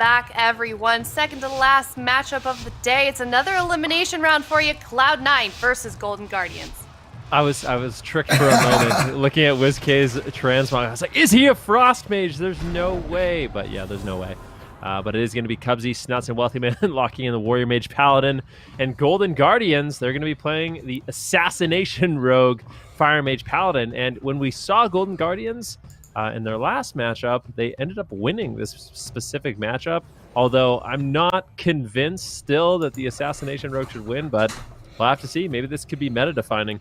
back, everyone. Second to last matchup of the day. It's another elimination round for you. Cloud9 versus Golden Guardians. I was tricked for a moment looking at WizK's transmog. I was like, is he a Frost Mage? There's no way. But yeah, there's no way. But it is going to be Cubsy, Snuts, and Wealthy Man locking in the Warrior Mage Paladin. And Golden Guardians, they're going to be playing the Assassination Rogue Fire Mage Paladin. And when we saw Golden Guardians in their last matchup, they ended up winning this specific matchup. Although I'm not convinced still that the Assassination Rogue should win, but we'll have to see. Maybe this could be meta-defining.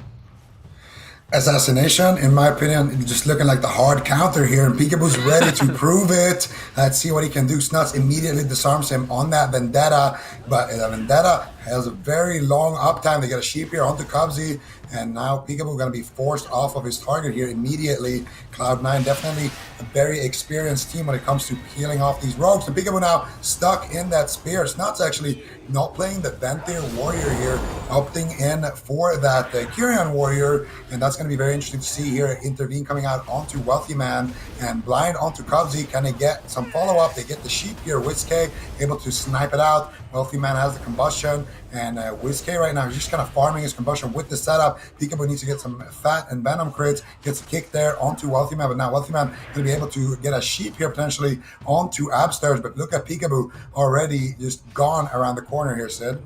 Assassination, in my opinion, just looking like the hard counter here, and Peekaboo's ready to prove it. Let's see what he can do. Snuts immediately disarms him on that Vendetta, but Vendetta has a very long uptime. They get a sheep here onto Cubsy, and now Peekaboo going to be forced off of his target here immediately. Cloud9 definitely a very experienced team when it comes to peeling off these rogues. And Peekaboo now stuck in that spear. Snuts actually not playing the Ventir Warrior here, opting in for that Kyrian Warrior, and that's going to be very interesting to see here. Intervene coming out onto Wealthy Man and blind onto Cubsy. Can they get some follow-up? They get the sheep here. WizK able to snipe it out. Wealthy Man has the combustion, and WizK right now is just kind of farming his combustion with the setup. Peekaboo needs to get some fat and venom crits, gets a kick there onto Wealthy Man, but now Wealthy Man going to be able to get a sheep here potentially onto Abstairs, but look at Peekaboo already just gone around the corner here, Sid.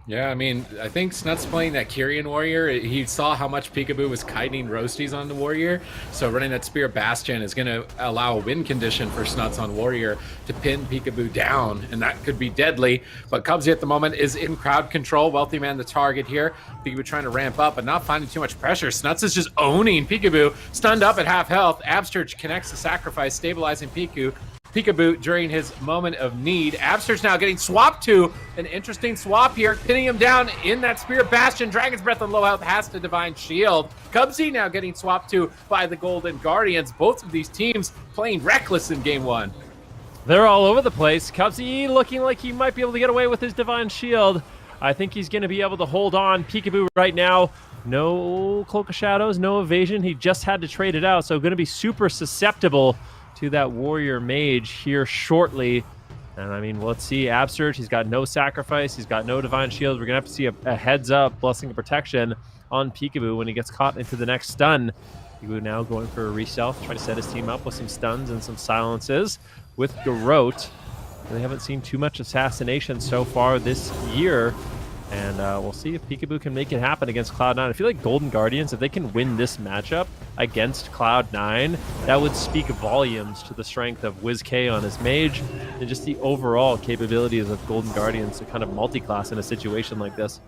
Yeah, I mean, I think Snuts playing that Kyrian Warrior, he saw how much Peekaboo was kiting roasties on the Warrior, so running that Spear Bastion is going to allow a win condition for Snuts on Warrior to pin Peekaboo down, and that could be deadly. But Cubsy at the moment is in crowd control. Wealthy Man the target here. Peekaboo trying to ramp up, but not finding too much pressure. Snuts is just owning Peekaboo, stunned up at half health. Absterge connects the sacrifice, stabilizing Peekaboo during his moment of need. Abster's now getting swapped to. An interesting swap here, pinning him down in that Spear Bastion. Dragon's Breath on low health has to Divine Shield. Cubsy now getting swapped to by the Golden Guardians. Both of these teams playing reckless in game one. They're all over the place. Cubsy looking like he might be able to get away with his Divine Shield. I think he's going to be able to hold on. Peekaboo right now, no Cloak of Shadows, no evasion. He just had to trade it out, so going to be super susceptible to that Warrior Mage here shortly. And I mean, let's see. Absurge, he's got no sacrifice, he's got no Divine Shield. We're gonna have to see a heads up Blessing of Protection on Peekaboo when he gets caught into the next stun. Peekaboo now going for a re-stealth, trying to set his team up with some stuns and some silences with Garrote. They haven't seen too much assassination so far this year. And we'll see if Peekaboo can make it happen against Cloud9. I feel like Golden Guardians, if they can win this matchup against Cloud9, that would speak volumes to the strength of WizK on his mage and just the overall capabilities of Golden Guardians to kind of multi-class in a situation like this.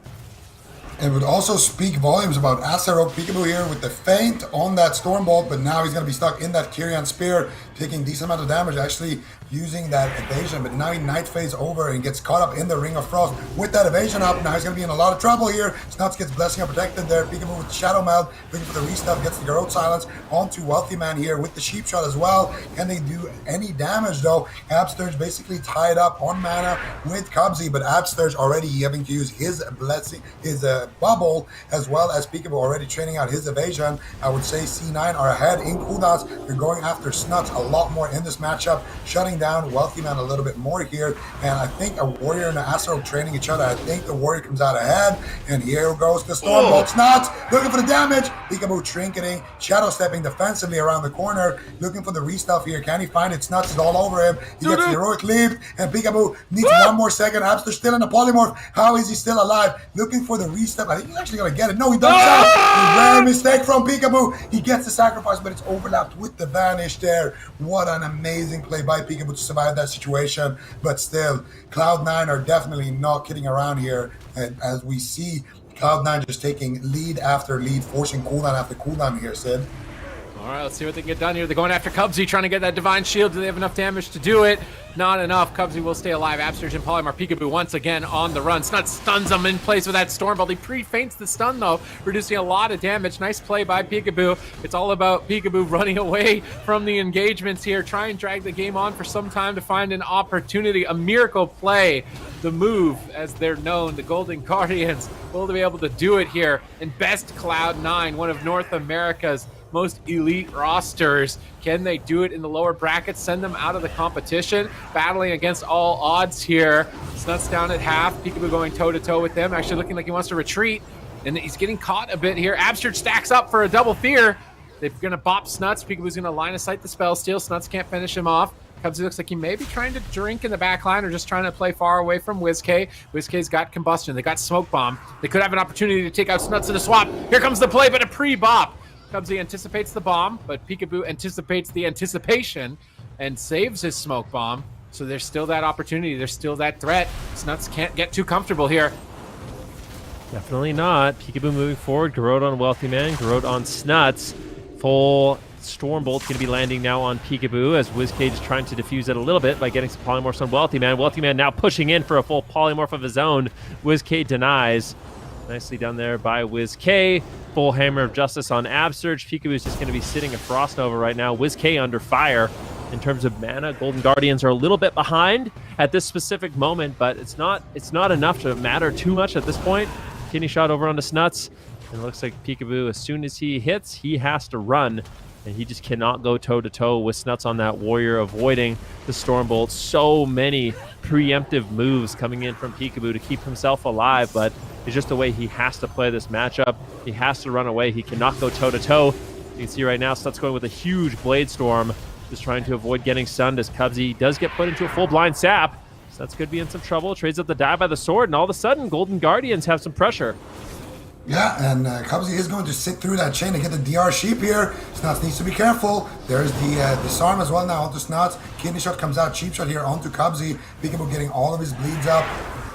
It would also speak volumes about Asarogue Peekaboo here with the feint on that Stormbolt, but now he's going to be stuck in that Kyrian Spear, taking decent amount of damage, actually using that evasion, but now he Night Phase over and gets caught up in the Ring of Frost with that evasion up. Now he's going to be in a lot of trouble here. Snuts gets Blessing of Protected there. Peekaboo with Shadow Meld, looking for the restuff, gets the Garrote Silence onto Wealthy Man here with the Sheep Shot as well. Can they do any damage though? Absterge basically tied up on mana with Cubsy, but Absterge already having to use his Blessing, his bubble, as well as Peekaboo already training out his evasion. I would say C9 are ahead in cooldowns. They're going after Snuts a lot more in this matchup, shutting down Wealthy Man a little bit more here. And I think a Warrior and an Asarogue training each other. I think the Warrior comes out ahead, and here goes the Stormbolt. Snuts looking for the damage. Peekaboo trinketing, shadow stepping defensively around the corner, looking for the restuff here. Can he find it? Snuts is all over him. He gets the heroic leap, and Peekaboo needs one more second. Abster still in the polymorph. How is he still alive? Looking for the restuff. I think he's actually gonna get it. No, he doesn't. A rare mistake from Peekaboo. He gets the sacrifice, but it's overlapped with the vanish there. What an amazing play by Peekaboo to survive that situation. But still, Cloud9 are definitely not kidding around here. And as we see Cloud9 just taking lead after lead, forcing cooldown after cooldown here, Sid. All right, let's see what they can get done here. They're going after Cubsy, trying to get that Divine Shield. Do they have enough damage to do it? Not enough. Cubsy will stay alive. Absterge and Polymorph. Peekaboo once again on the run. Snuts stuns him in place with that Stormbolt. He pre-feints the stun, though, reducing a lot of damage. Nice play by Peekaboo. It's all about Peekaboo running away from the engagements here. Try and drag the game on for some time to find an opportunity. A miracle play. The move, as they're known, the Golden Guardians will be able to do it here. And best Cloud9, one of North America's most elite rosters. Can they do it in the lower brackets, send them out of the competition? Battling against all odds here. Snuts down at half. Peekaboo going toe-to-toe with them, actually looking like he wants to retreat. And he's getting caught a bit here. Absurd stacks up for a double fear. They're going to bop Snuts. Peekaboo's going to line of sight the spell steal. Snuts can't finish him off. Cubsy looks like he may be trying to drink in the back line or just trying to play far away from WizK. WizK's got Combustion. They got Smoke Bomb. They could have an opportunity to take out Snuts in a swap. Here comes the play, but a pre-bop. Cubsy anticipates the bomb, but Peekaboo anticipates the anticipation and saves his Smoke Bomb. So there's still that opportunity. There's still that threat. Snuts can't get too comfortable here. Definitely not. Peekaboo moving forward. Garrod on Wealthy Man. Garrod on Snuts. Full Stormbolt's going to be landing now on Peekaboo as WizK is trying to defuse it a little bit by getting some polymorphs on Wealthy Man. Wealthy Man now pushing in for a full polymorph of his own. WizK denies. Nicely done there by WizK. Full Hammer of Justice on Absurge. Peekaboo is just going to be sitting a Frost Nova right now. WizK under fire in terms of mana. Golden Guardians are a little bit behind at this specific moment, but it's not enough to matter too much at this point. Kidney shot over onto Snuts. And it looks like Peekaboo, as soon as he hits, he has to run. And he just cannot go toe-to-toe with Snuts on that Warrior, avoiding the Stormbolt. So many preemptive moves coming in from Peekaboo to keep himself alive, but it's just the way he has to play this matchup. He has to run away. He cannot go toe-to-toe. You can see right now Snuts going with a huge Blade Storm, just trying to avoid getting stunned as Cubsy does get put into a full blind sap. Snuts could be in some trouble. Trades up the die by the sword, and all of a sudden, Golden Guardians have some pressure. Yeah, and Cubsy is going to sit through that chain to get the DR Sheep here. Snuts needs to be careful. There's the disarm as well now onto Snuts. Kidney shot comes out, cheap shot here onto Cubsy. Peekaboo getting all of his bleeds up.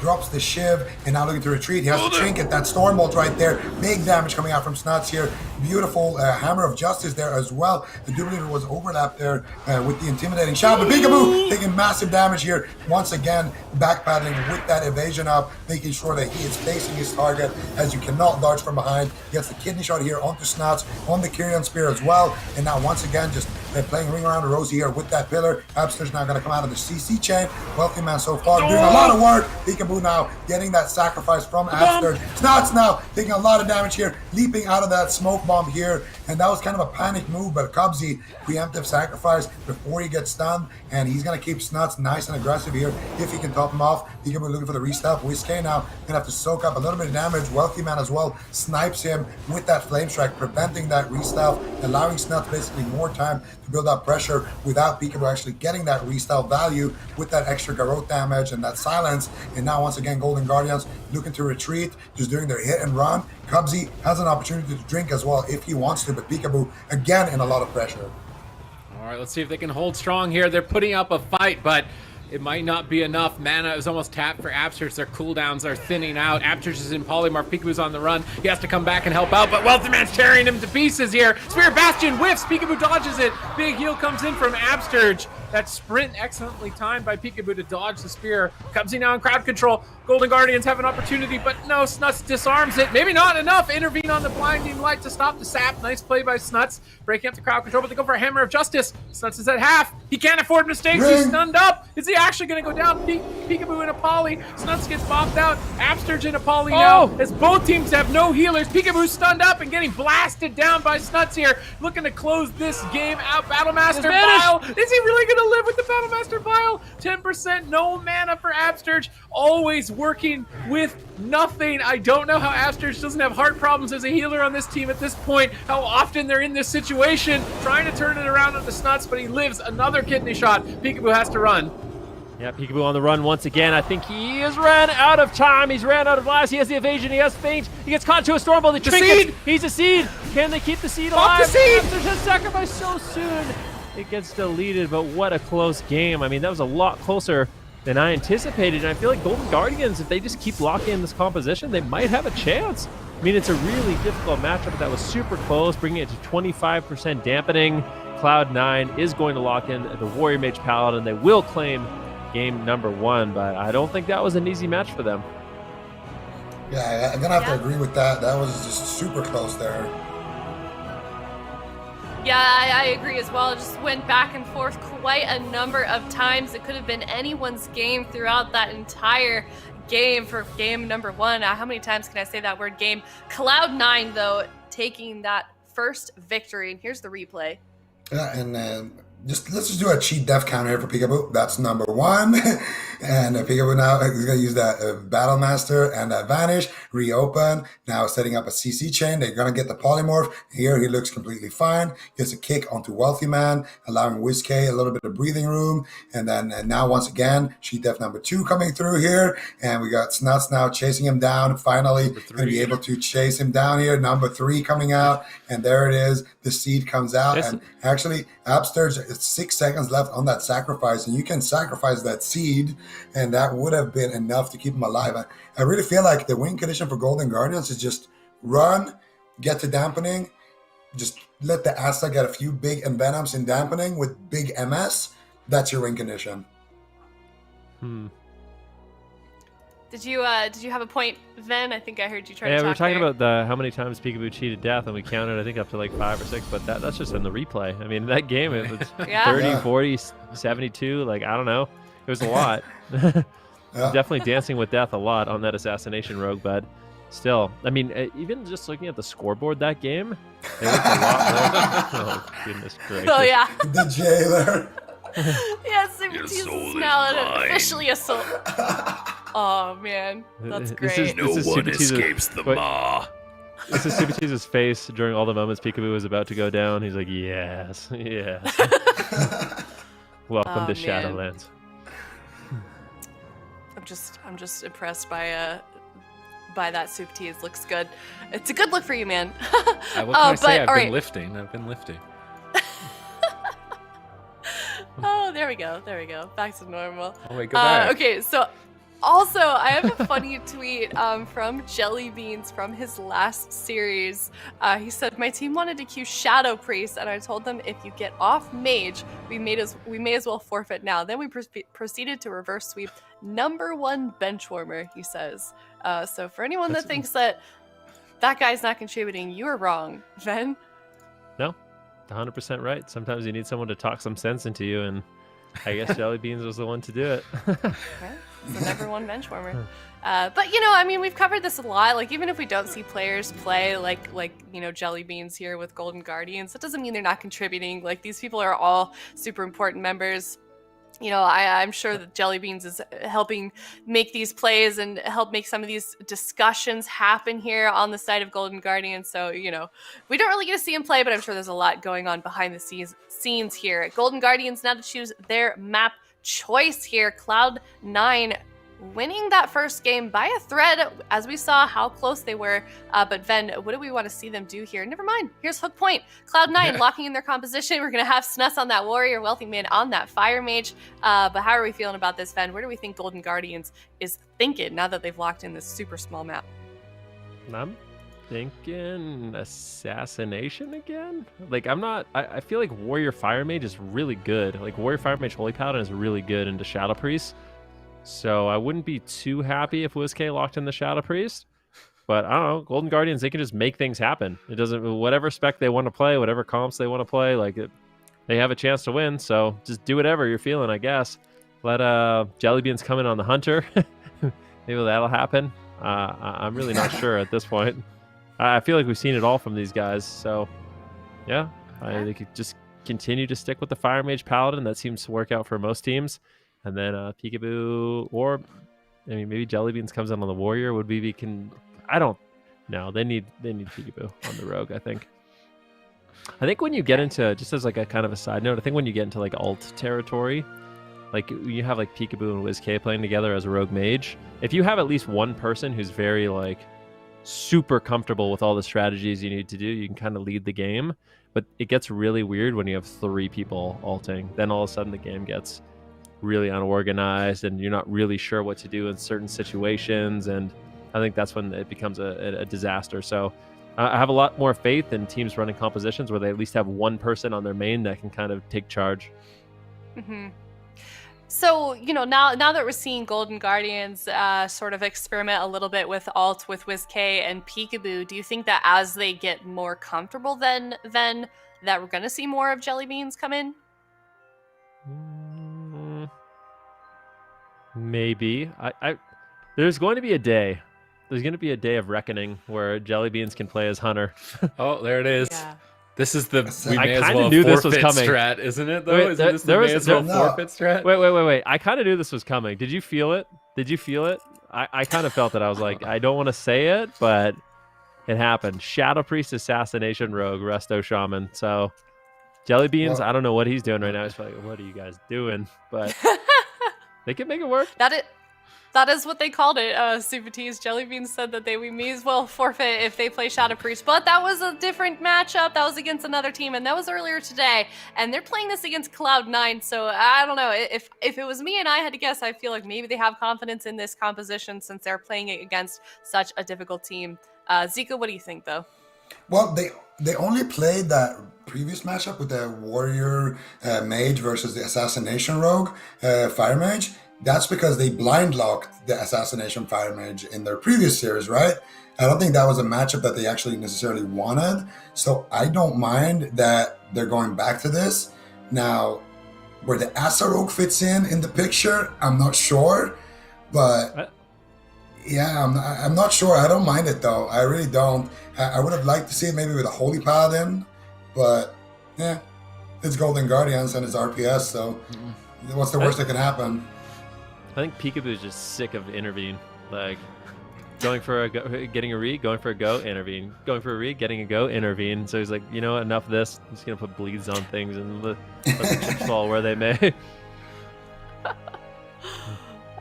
Drops the Shiv, and now looking to retreat. He has to trinket that Stormbolt right there. Big damage coming out from Snuts here. Beautiful Hammer of Justice there as well. The Duplicator was overlapped there with the Intimidating Shot. But Peekaboo taking massive damage here. Once again, backpedaling with that evasion up, making sure that he is facing his target as you cannot dodge from behind. Gets the Kidney Shot here onto Snuts, on the Kyrian Spear as well. And now once again, just playing ring around the rosy here with that pillar. Abster's now going to come out of the CC chain. Wealthy Man so far doing a lot of work. Peekaboo now getting that sacrifice from Abster. Snuts now taking a lot of damage here, leaping out of that smoke bomb here, and that was kind of a panic move, but Cubsy preemptive sacrifice before he gets stunned, and he's going to keep Snuts nice and aggressive here if he can top him off. Peekaboo looking for the restuff. WizK now going to have to soak up a little bit of damage. Wealthy Man as well snipes him with that flame strike, preventing that restuff, allowing Snuts basically more time to build up pressure without Peekaboo actually getting that restuff value with that extra Garrot damage and that silence. And now once again, Golden Guardians looking to retreat, just doing their hit and run. Cubsy has an opportunity to drink as well if he wants to, but Peekaboo again in a lot of pressure. All right, let's see if they can hold strong here. They're putting up a fight, but it might not be enough. Mana is almost tapped for Absurge. Their cooldowns are thinning out. Absurge is in polymorph. Peekaboo's on the run. He has to come back and help out, but Wealthy Man's tearing him to pieces here. Spirit Bastion whiffs. Peekaboo dodges it. Big heal comes in from Absurge. That sprint excellently timed by Peekaboo to dodge the spear. Cubsy now in crowd control. Golden Guardians have an opportunity, but no, Snuts disarms it. Maybe not enough. Intervene on the blinding light to stop the sap. Nice play by Snuts. Breaking up the crowd control, but they go for a Hammer of Justice. Snuts is at half. He can't afford mistakes. He's stunned up. Is he actually going to go down? Peekaboo in a poly. Snuts gets bopped out. Absterge in a poly now, as both teams have no healers. Peekaboo's stunned up and getting blasted down by Snuts here. Looking to close this game out. Battlemaster Vial. Is he really going to live with the Battlemaster Vial? 10%, no mana for Absterge. Always working with nothing. I don't know how Absterge doesn't have heart problems as a healer on this team at this point. How often they're in this situation, trying to turn it around on the Snuts, but he lives. Another kidney shot. Peekaboo has to run. Yeah, Peekaboo on the run once again. I think he has ran out of time. He's ran out of lives. He has the evasion. He has feint. He gets caught to a Stormbolt. The seed! He's a seed. Can they keep the seed alive? Pop the seed! Absterge has sacrificed so soon. It gets deleted, but what a close game. I mean, that was a lot closer than I anticipated, and I feel like Golden Guardians, if they just keep locking in this composition, they might have a chance. I mean, it's a really difficult matchup, but that was super close, bringing it to 25% dampening. Cloud9 is going to lock in the Warrior Mage Paladin. They will claim game number 1, but I don't think that was an easy match for them. Yeah, I'm gonna have to agree with that. That was just super close there. Yeah, I agree as well. It just went back and forth quite a number of times. It could have been anyone's game throughout that entire game for game number 1. How many times can I say that word game? Cloud9, though, taking that first victory. And here's the replay. Yeah, and let's just do a cheat death counter here for Peekaboo. That's number 1. And Peekaboo now is going to use that Battle Master and that Vanish, reopen. Now setting up a CC chain. They're going to get the Polymorph. Here he looks completely fine. Gets a kick onto Wealthy Man, allowing WizK a little bit of breathing room. And then now once again, cheat death number 2 coming through here. And we got Snuts now chasing him down. Finally, going to be able to chase him down here. Number 3 coming out. And there it is. The seed comes out. And actually, Abster's 6 seconds left on that sacrifice, and you can sacrifice that seed, and that would have been enough to keep him alive. I really feel like the win condition for Golden Guardians is just run, get to Dampening, just let the Asta get a few big Envenoms in Dampening with big MS. That's your win condition. Did you have a point, Ven? I think I heard you try to talk. Yeah, we were talking there. about how many times Peekaboo cheated death, and we counted, I think, up to like 5 or 6, but that's just in the replay. I mean, that game, it was 30, 40, 72, like, I don't know. It was a lot. Definitely dancing with death a lot on that assassination rogue, but still, I mean, even just looking at the scoreboard that game, it was a lot more. Oh, goodness gracious. Oh, yeah. The jailer. Yes, is now officially assault. Oh man, that's great. No one escapes the maw. This is Subatiza's face during all the moments Peekaboo was about to go down. He's like, yes, yes. Welcome to Shadowlands. I'm just impressed by that Subatiz. Looks good. It's a good look for you, man. What can I say? I've been lifting. I've been lifting. Oh, there we go. Back to normal. Oh wait, go back. Okay, so also I have a funny tweet from Jelly Beans from his last series. He said, "My team wanted to queue Shadow Priest, and I told them if you get off Mage, we may as well forfeit now. Then we proceeded to reverse sweep number 1 benchwarmer." He says. So for anyone that thinks that guy's not contributing, you are wrong, Ven. No. 100% right. Sometimes you need someone to talk some sense into you, and I guess Jelly Beans was the one to do it. Right? So number 1 benchwarmer. But you know, I mean, we've covered this a lot. Like, even if we don't see players play like you know, Jelly Beans here with Golden Guardians, that doesn't mean they're not contributing. Like, these people are all super important members. You know, I'm sure that Jelly Beans is helping make these plays and help make some of these discussions happen here on the side of Golden Guardian. So, you know, we don't really get to see him play, but I'm sure there's a lot going on behind the scenes here. Golden Guardians now to choose their map choice here. Cloud9 winning that first game by a thread, as we saw how close they were. But Ven, what do we want to see them do here? Never mind. Here's Hook Point. Cloud9 locking in their composition. We're going to have Snuts on that Warrior, Wealthy Man on that Fire Mage. But how are we feeling about this, Ven? Where do we think Golden Guardians is thinking now that they've locked in this super small map? I'm thinking assassination again. Like, I feel like Warrior Fire Mage is really good. Like, Warrior Fire Mage Holy Paladin is really good into Shadow Priest. So I wouldn't be too happy if WizK locked in the Shadow Priest. But I don't know, Golden Guardians, they can just make things happen. It doesn't, whatever spec they want to play, whatever comps they want to play, they have a chance to win. So just do whatever you're feeling, I guess. Let Jelly Beans come in on the Hunter. Maybe that'll happen. I'm really not sure at this point. I feel like we've seen it all from these guys. So yeah, they could just continue to stick with the Fire Mage Paladin. That seems to work out for most teams. And then Peekaboo, or I mean, maybe Jelly Beans comes in on the Warrior. Would we I don't know. They need Peekaboo on the Rogue, I think. I think when you get into, just as like a kind of a side note, I think when you get into like alt territory, like you have like Peekaboo and WizK playing together as a Rogue Mage, if you have at least one person who's very like super comfortable with all the strategies you need to do, you can kind of lead the game. But it gets really weird when you have 3 people alting. Then all of a sudden the game gets really unorganized and you're not really sure what to do in certain situations, and I think that's when it becomes a disaster. So I have a lot more faith in teams running compositions where they at least have one person on their main that can kind of take charge. Mm-hmm. So, you know, now that we're seeing Golden Guardians sort of experiment a little bit with alt with WizK and Peekaboo, do you think that as they get more comfortable then that we're going to see more of Jelly Beans come in? Maybe. There's going to be a day. There's going to be a day of reckoning where Jelly Beans can play as Hunter. Oh, there it is. Yeah. This is the we I may as kinda well knew this was forfeit coming. strat, isn't it? Though Wait, isn't this the there may was- as well there- forfeit strat? Wait. I kind of knew this was coming. Did you feel it? Did you feel it? I kind of felt it. I was like, I don't want to say it, but it happened. Shadow Priest, Assassination Rogue, Resto Shaman. So Jelly Beans, Well- I don't know what he's doing right now. He's like, what are you guys doing? But they can make it work. That is what they called it. Super T's Jelly Beans said that we may as well forfeit if they play Shadow Priest. But that was a different matchup. That was against another team, and that was earlier today. And they're playing this against Cloud9. So I don't know. If it was me and I had to guess, I feel like maybe they have confidence in this composition since they're playing it against such a difficult team. Zika, what do you think, though? Well, they only played that previous matchup with the Warrior Mage versus the Assassination Rogue Fire Mage. That's because they blind locked the Assassination Fire Mage in their previous series, right? I don't think that was a matchup that they actually necessarily wanted. So I don't mind that they're going back to this. Now, where the Asa Rogue fits in the picture, I'm not sure. But yeah, I'm not sure. I don't mind it though. I really don't. I would have liked to see it maybe with a Holy Paladin. But yeah, it's Golden Guardians and it's RPS. So what's the worst that can happen? I think Peekaboo's just sick of intervene. Like, going for a go, getting a read, going for a go, intervene. Going for a read, getting a go, intervene. So he's like, you know what, enough of this. I'm just going to put bleeds on things and let the chips fall where they may.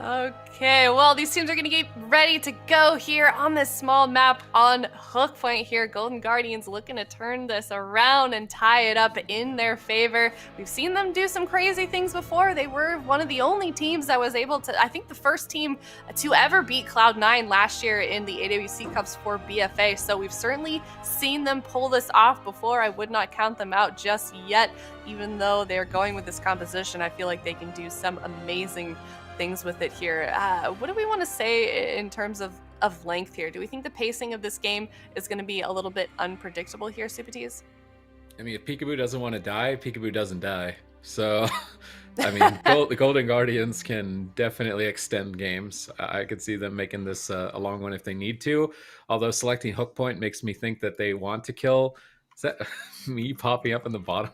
Okay, well, these teams are going to get ready to go here on this small map on Hook Point here. Golden Guardians looking to turn this around and tie it up in their favor. We've seen them do some crazy things before. They were one of the only teams that was able to, I think the first team to ever beat Cloud9 last year in the AWC Cups for BFA. So we've certainly seen them pull this off before. I would not count them out just yet. Even though they're going with this composition, I feel like they can do some amazing things with it here. What do we want to say in terms of length here? Do we think the pacing of this game is going to be a little bit unpredictable here, Supatees? I mean, if Peekaboo doesn't want to die, Peekaboo doesn't die. So, I mean, the Golden Guardians can definitely extend games. I could see them making this a long one if they need to. Although selecting Hook Point makes me think that they want to kill. Is that me popping up in the bottom?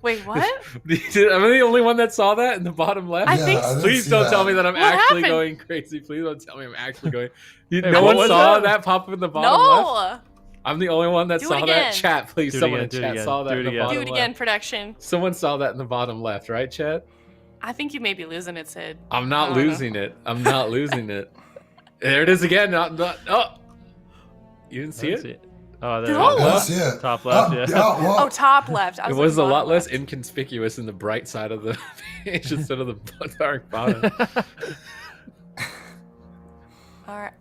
Wait, what? Am I the only one that saw that in the bottom left? I think didn't Please see don't that. tell me that I'm What actually happened? going crazy. Please don't tell me I'm actually going. Hey, No what one was saw that? that pop up in the bottom left. No! I'm the only one that Do it saw that. again. Chat, please. Do it Someone again, in do it chat again, saw that do in it the again. bottom Do it again, left. production. Someone saw that in the bottom left, right, chat? I think you may be losing it, Sid. I'm I not don't know. losing it. I'm not losing it. There it is again. Oh, you didn't see Let's it? Oh, there No. it is. Let's see it. Top left, yeah. well, Oh, top left. I It was was a looking lot bottom less left. inconspicuous in the bright side of the page instead of the dark bottom. All right.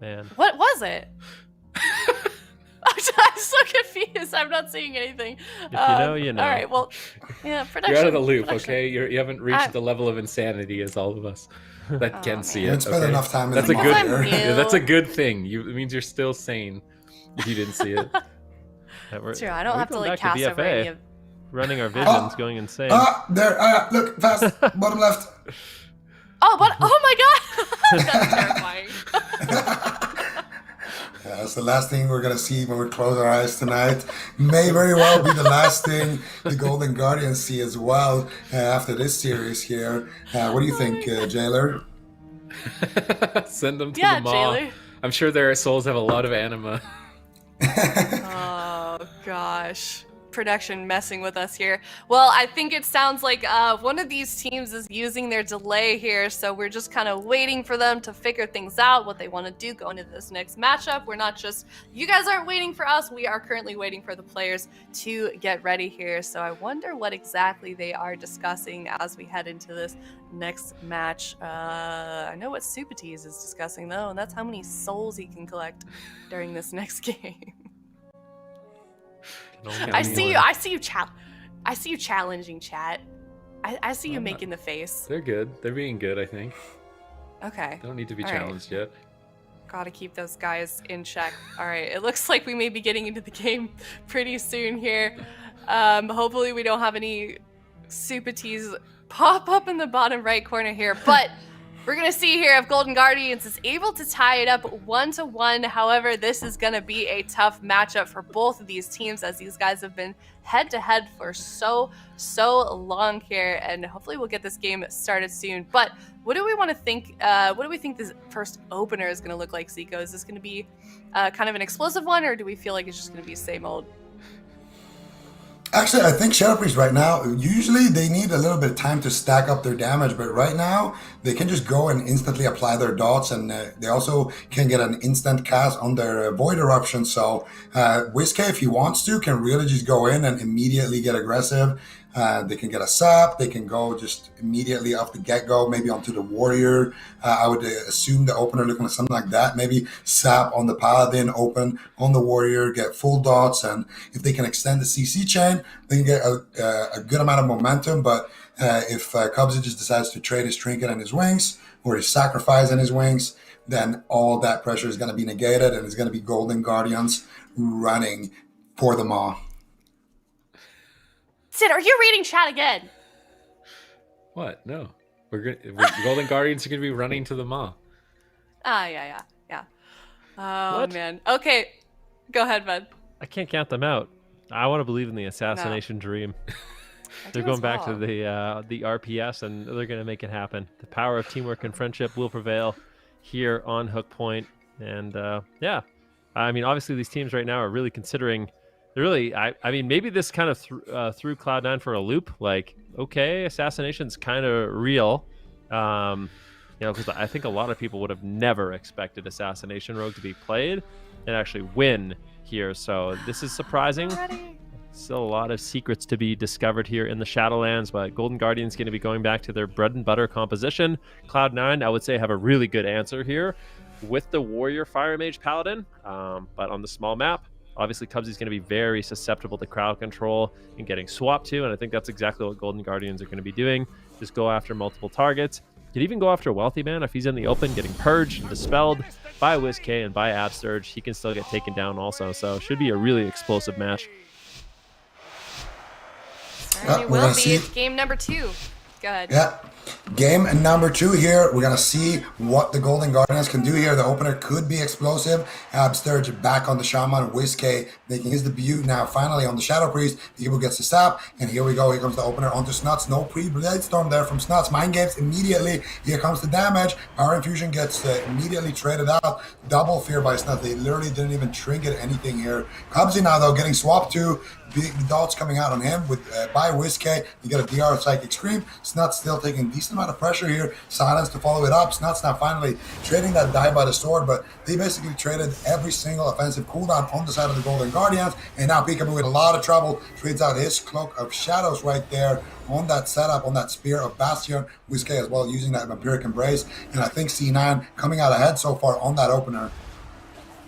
Man. What was it? I'm so confused. I'm not seeing anything. If you know, you know. All right. Well, yeah. Production. You're out of the loop, production. okay? You haven't reached I- the level of insanity as all of us that Oh, can see you it. haven't spent okay? enough time in That's the a good. I'm monitor. new. Yeah, that's a good thing. It means you're still sane if you didn't see it. Yeah, we're- True. I don't we're have to going like back cast over BFA, any of. running our visions, going insane. There, look, fast, bottom left. Oh, but oh my god, that's terrifying. That's the last thing we're gonna see when we close our eyes tonight. May very well be the last thing the Golden Guardians see as well after this series here. What do you think, Jailer? Send them to Yeah, the maw. Jailer. I'm sure their souls have a lot of anima. Oh gosh. Production messing with us here. Well, I think it sounds like one of these teams is using their delay here, so we're just kind of waiting for them to figure things out, what they want to do going into this next matchup. We're not just, you guys aren't waiting for us, we are currently waiting for the players to get ready here, so I wonder what exactly they are discussing as we head into this next match. I know what Supatees is discussing though, and that's how many souls he can collect during this next game. I see you challenging chat. I see you I'm not- making the face. They're good. They're being good, I think. Okay. They don't need to be All right. challenged yet. Gotta keep those guys in check. All right. It looks like we may be getting into the game pretty soon here. Hopefully we don't have any Supatees pop up in the bottom right corner here. But We're going to see here if Golden Guardians is able to tie it up 1-1. However, this is going to be a tough matchup for both of these teams as these guys have been head-to-head for so long here. And hopefully we'll get this game started soon. But what do we want to think? What do we think this first opener is going to look like, Zico? Is this going to be kind of an explosive one, or do we feel like it's just going to be same old? Actually, I think Shadow Priest right now, usually they need a little bit of time to stack up their damage, but right now they can just go and instantly apply their dots, and they also can get an instant cast on their Void Eruption. So Whiskey, if he wants to, can really just go in and immediately get aggressive. They can get a sap. They can go just immediately off the get-go, maybe onto the warrior. I would assume the opener looking at something like that. Maybe sap on the paladin, open on the warrior, get full dots, and if they can extend the CC chain, they can get a good amount of momentum. But if Cubsy just decides to trade his trinket and his wings, or his sacrifice and his wings, then all that pressure is going to be negated, and it's going to be Golden Guardians running for the Maw. Sid, are you reading chat again? What? No. Golden Guardians are going to be running to the Maw. Yeah. Oh, What? man. Okay. Go ahead, bud. I can't count them out. I want to believe in the assassination dream. They're going back to the RPS, and they're going to make it happen. The power of teamwork and friendship will prevail here on Hook Point. And yeah, I mean, obviously these teams right now are really considering. I mean, maybe this kind of threw Cloud9 for a loop. Like, okay, assassination's kind of real. Because I think a lot of people would have never expected Assassination Rogue to be played and actually win here. So this is surprising. Still a lot of secrets to be discovered here in the Shadowlands, but Golden Guardian's going to be going back to their bread and butter composition. Cloud9, I would say, have a really good answer here with the Warrior Fire Mage Paladin, but on the small map. Obviously, Cubsy's going to be very susceptible to crowd control and getting swapped to, and I think that's exactly what Golden Guardians are going to be doing. Just go after multiple targets. Could even go after Wealthy Man if he's in the open, getting purged and dispelled by Whiskey and by Absturge. He can still get taken down also, so should be a really explosive match. Certainly will be. It's game number 2. Go ahead. Yeah. Game number 2 here. We're going to see what the Golden Guardians can do here. The opener could be explosive. Absturge back on the Shaman. Whiskey making his debut now finally on the Shadow Priest. People gets the sap. And here we go. Here comes the opener onto Snuts. No pre-Blade Storm there from Snuts. Mind Games immediately. Here comes the damage. Power Infusion gets immediately traded out. Double fear by Snuts. They literally didn't even trinket anything here. Cubsy now though getting swapped to. The dots coming out on him with by Whiskey. You get a DR Psychic Scream. Snuts still taking a decent amount of pressure here. Silence to follow it up. Snuts now finally trading that die by the sword, but they basically traded every single offensive cooldown on the side of the Golden Guardians, and now Peekaboo in a lot of trouble. Trades out his Cloak of Shadows right there on that setup, on that Spear of Bastion. Whiskey as well using that Vampiric Embrace, and I think C9 coming out ahead so far on that opener.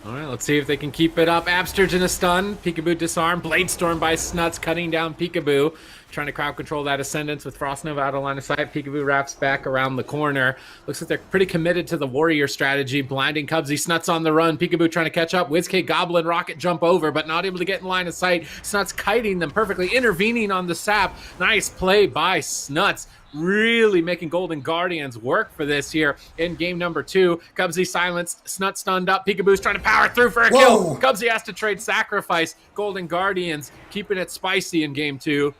All right, let's see if they can keep it up. Absturge in a stun. Peekaboo disarmed. Blade Storm by Snuts, cutting down Peekaboo. Trying to crowd control that Ascendance with Frost Nova out of line of sight. Peekaboo wraps back around the corner. Looks like they're pretty committed to the Warrior strategy. Blinding Cubsy. Snuts on the run. Peekaboo trying to catch up. Whiskey Goblin Rocket jump over, but not able to get in line of sight. Snuts kiting them perfectly, intervening on the sap. Nice play by Snuts. Really making Golden Guardians work for this here in game number 2. Cubsy silenced, Snut stunned up. Peekaboo's trying to power through for a kill. Cubsy has to trade sacrifice. Golden Guardians keeping it spicy in game 2.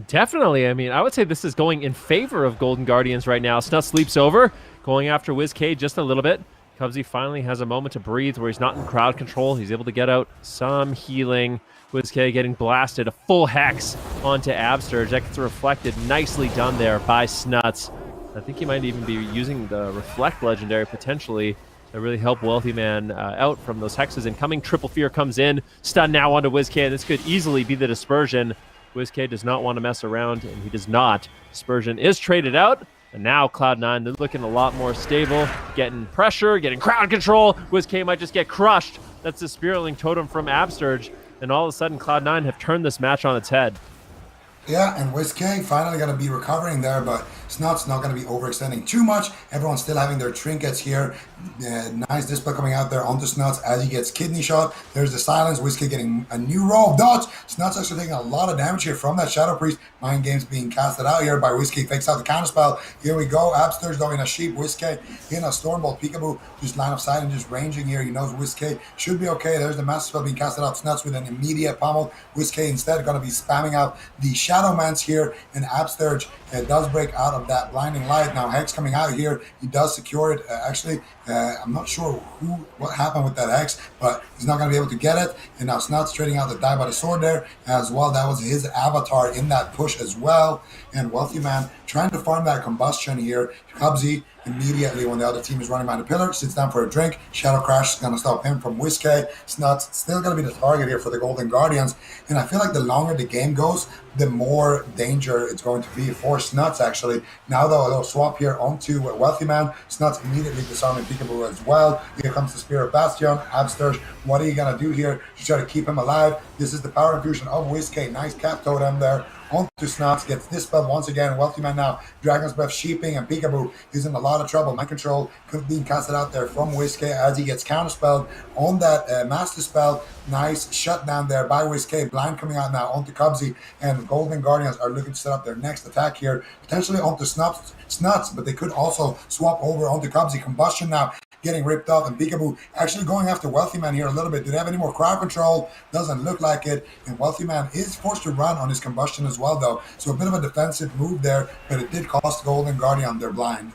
Definitely. I mean, I would say this is going in favor of Golden Guardians right now. Snut sleeps over, going after Whiskey just a little bit. Cubsy finally has a moment to breathe where he's not in crowd control. He's able to get out some healing. Whiskey getting blasted, a full hex onto Absturge. That gets reflected. Nicely done there by Snuts. I think he might even be using the Reflect legendary potentially to really help Wealthy Man out from those hexes. Incoming Triple Fear comes in. Stun now onto Whiskey. This could easily be the dispersion. Whiskey does not want to mess around, and he does not. Dispersion is traded out. And now Cloud9, they're looking a lot more stable, getting pressure, getting crowd control. Whiskey might just get crushed. That's the Spiritling Totem from Absturge. And all of a sudden, Cloud9 have turned this match on its head. Yeah, and Whiskey finally going to be recovering there, but Snot's not going to be overextending too much. Everyone's still having their trinkets here. Nice display coming out there onto Snuts as he gets kidney shot. There's the silence. Whiskey getting a new row of dots. Snuts actually taking a lot of damage here from that Shadow Priest. Mind Games being casted out here by Whiskey. Fakes out the counter spell. Here we go. Absturge though in a sheep. Whiskey in a Stormbolt. Peekaboo just line of sight and just ranging here. He knows Whiskey should be okay. There's the Master Spell being casted out. Snuts with an immediate pummel. Whiskey instead going to be spamming out the Shadowmans here, and Absturge does break out of that blinding light. Now Hex coming out here, he does secure it. I'm not sure what happened with that Hex, but he's not going to be able to get it. And now Snuts trading out the die by the sword there as well. That was his avatar in that push as well. And Wealthy Man trying to farm that combustion here. Cubsy immediately when the other team is running by the pillar sits down for a drink. Shadow Crash is going to stop him from Whiskey. Snuts still going to be the target here for the Golden Guardians. And I feel like the longer the game goes, the more danger it's going to be for Snuts actually. Now though, a little swap here onto Wealthy Man. Snuts immediately disarming Peekaboo as well. Here comes the Spear of Bastion. Absturge, what are you going to do here to try to keep him alive? This is the power infusion of Whiskey. Nice cap totem there. Onto Snuts, gets dispelled once again. Wealthy Man now, Dragon's Breath, Sheeping, and Peekaboo is in a lot of trouble. Mind Control being casted out there from Whiskey as he gets counterspelled on that Master Spell. Nice shutdown there by Whiskey. Blind coming out now onto Cubsy, and Golden Guardians are looking to set up their next attack here, potentially onto Snuts, but they could also swap over onto Cubsy. Combustion now getting ripped off, and Peekaboo actually going after Wealthy Man here a little bit. Do they have any more crowd control? Doesn't look like it, and Wealthy Man is forced to run on his combustion as well though, so a bit of a defensive move there, but it did cost Golden Guardian their blind.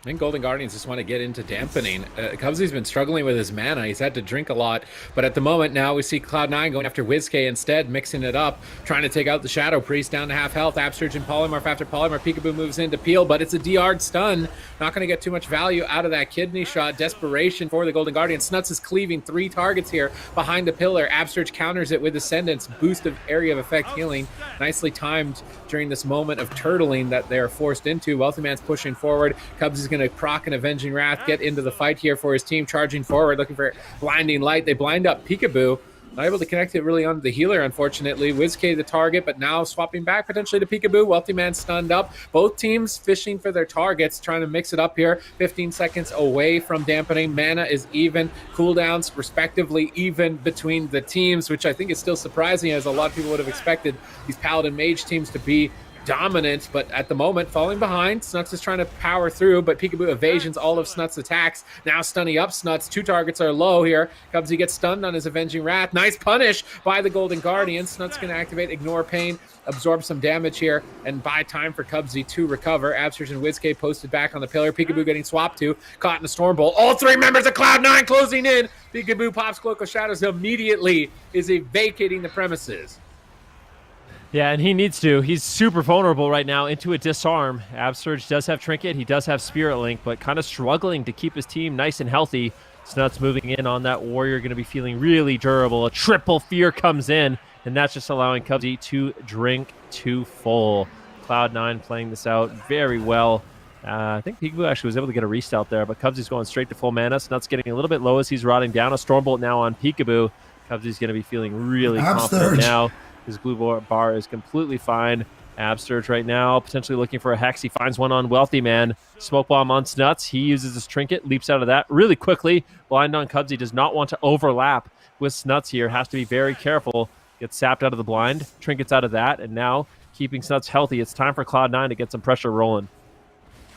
I think Golden Guardians just want to get into Dampening. Cubsy's been struggling with his mana. He's had to drink a lot. But at the moment now we see Cloud9 going after Whiskey instead, mixing it up, trying to take out the Shadow Priest down to half health. Absturge and Polymorph after Polymorph. Peekaboo moves in to peel, but it's a DR'd stun. Not going to get too much value out of that kidney shot. Desperation for the Golden Guardian. Snuts is cleaving 3 targets here behind the pillar. Absturge counters it with Ascendance. Boost of area of effect healing. Nicely timed during this moment of turtling that they're forced into. Wealthy Man's pushing forward. Cubs is going to proc an Avenging Wrath, get into the fight here for his team, charging forward, looking for Blinding Light. They blind up Peekaboo. Not able to connect it really onto the healer, unfortunately. Whiskey the target, but now swapping back potentially to Peekaboo. Wealthy Man stunned up. Both teams fishing for their targets, trying to mix it up here. 15 seconds away from Dampening. Mana is even. Cooldowns respectively even between the teams, which I think is still surprising, as a lot of people would have expected these Paladin Mage teams to be dominant, but at the moment falling behind. Snuts is trying to power through, but Peekaboo evasions all of Snuts' attacks. Now stunning up Snuts. 2 targets are low here. Cubsy gets stunned on his Avenging Wrath. Nice punish by the Golden Guardian. Snuts can activate Ignore Pain, absorb some damage here, and buy time for Cubsy to recover. Absturge and Whiskey posted back on the pillar. Peekaboo getting swapped to, caught in a Stormbolt. All 3 members of Cloud9 closing in. Peekaboo pops Cloak of Shadows immediately, is vacating the premises. Yeah, and he needs to. He's super vulnerable right now into a disarm. Absturge does have Trinket. He does have Spirit Link, but kind of struggling to keep his team nice and healthy. Snuts moving in on that Warrior, going to be feeling really durable. A triple fear comes in, and that's just allowing Cubsy to drink to full. Cloud9 playing this out very well. I think Peekaboo actually was able to get a restart there, but Cubsy's going straight to full mana. Snuts getting a little bit low as he's rotting down. A Stormbolt now on Peekaboo. Cubsy's going to be feeling really confident now. His blue bar is completely fine. Absturge right now, potentially looking for a Hex. He finds one on Wealthy Man. Smoke Bomb on Snuts. He uses his Trinket, leaps out of that really quickly. Blind on Cubsy, does not want to overlap with Snuts here. Has to be very careful. Gets sapped out of the blind. Trinkets out of that, and now keeping Snuts healthy. It's time for Cloud9 to get some pressure rolling.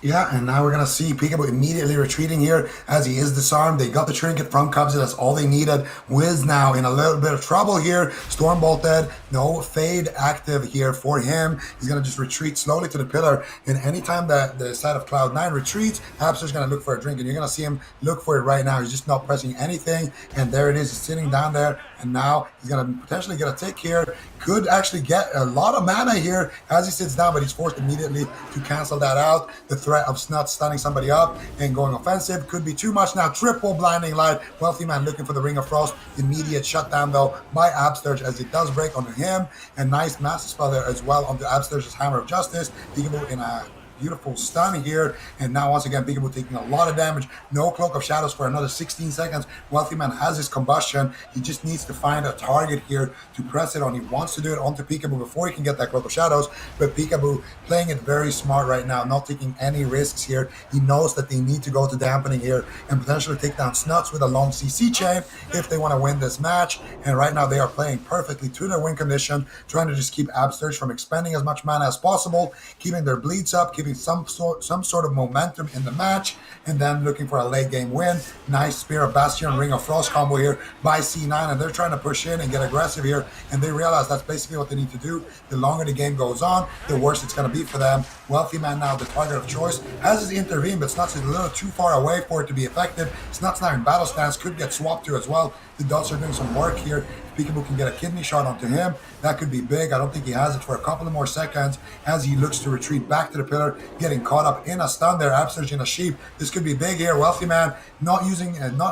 Yeah, and now we're going to see Peekaboo immediately retreating here as he is disarmed. They got the Trinket from Cubsy. That's all they needed. Wiz now in a little bit of trouble here. Stormbolt dead. No Fade active here for him. He's going to just retreat slowly to the pillar. And anytime that the side of Cloud9 retreats, Absturge's going to look for a drink. And you're going to see him look for it right now. He's just not pressing anything. And there it is. He's sitting down there. And now he's going to potentially get a tick here. Could actually get a lot of mana here as he sits down, but he's forced immediately to cancel that out. The threat of Snuts stunning somebody up and going offensive could be too much now. Triple Blinding Light. Wealthy Man looking for the Ring of Frost. Immediate shutdown though by Absturge as it does break onto him. And nice Master Spell there as well onto Absturge's Hammer of Justice. Peekaboo in a beautiful stun here. And now once again, Peekaboo taking a lot of damage. No Cloak of Shadows for another 16 seconds. Wealthy Man has his combustion. He just needs to find a target here to press it on. He wants to do it onto Peekaboo before he can get that Cloak of Shadows. But Peekaboo playing it very smart right now, not taking any risks here. He knows that they need to go to Dampening here and potentially take down Snuts with a long CC chain if they want to win this match. And right now they are playing perfectly to their win condition, trying to just keep Absterge from expending as much mana as possible, keeping their bleeds up, keeping some sort of momentum in the match, and then looking for a late game win. Nice Spear of Bastion, Ring of Frost combo here by C9, and they're trying to push in and get aggressive here, and they realize that's basically what they need to do. The longer the game goes on, the worse it's going to be for them. Wealthy Man now the target of choice, has his intervene, but Snuts is a little too far away for it to be effective. Snuts now in battle stance, could get swapped to as well. The dots are doing some work here. If Peekaboo can get a kidney shot onto him, that could be big. I don't think he has it for a couple of more seconds as he looks to retreat back to the pillar, getting caught up in a stun there. Absterge in a sheep. This could be big here. Wealthy Man not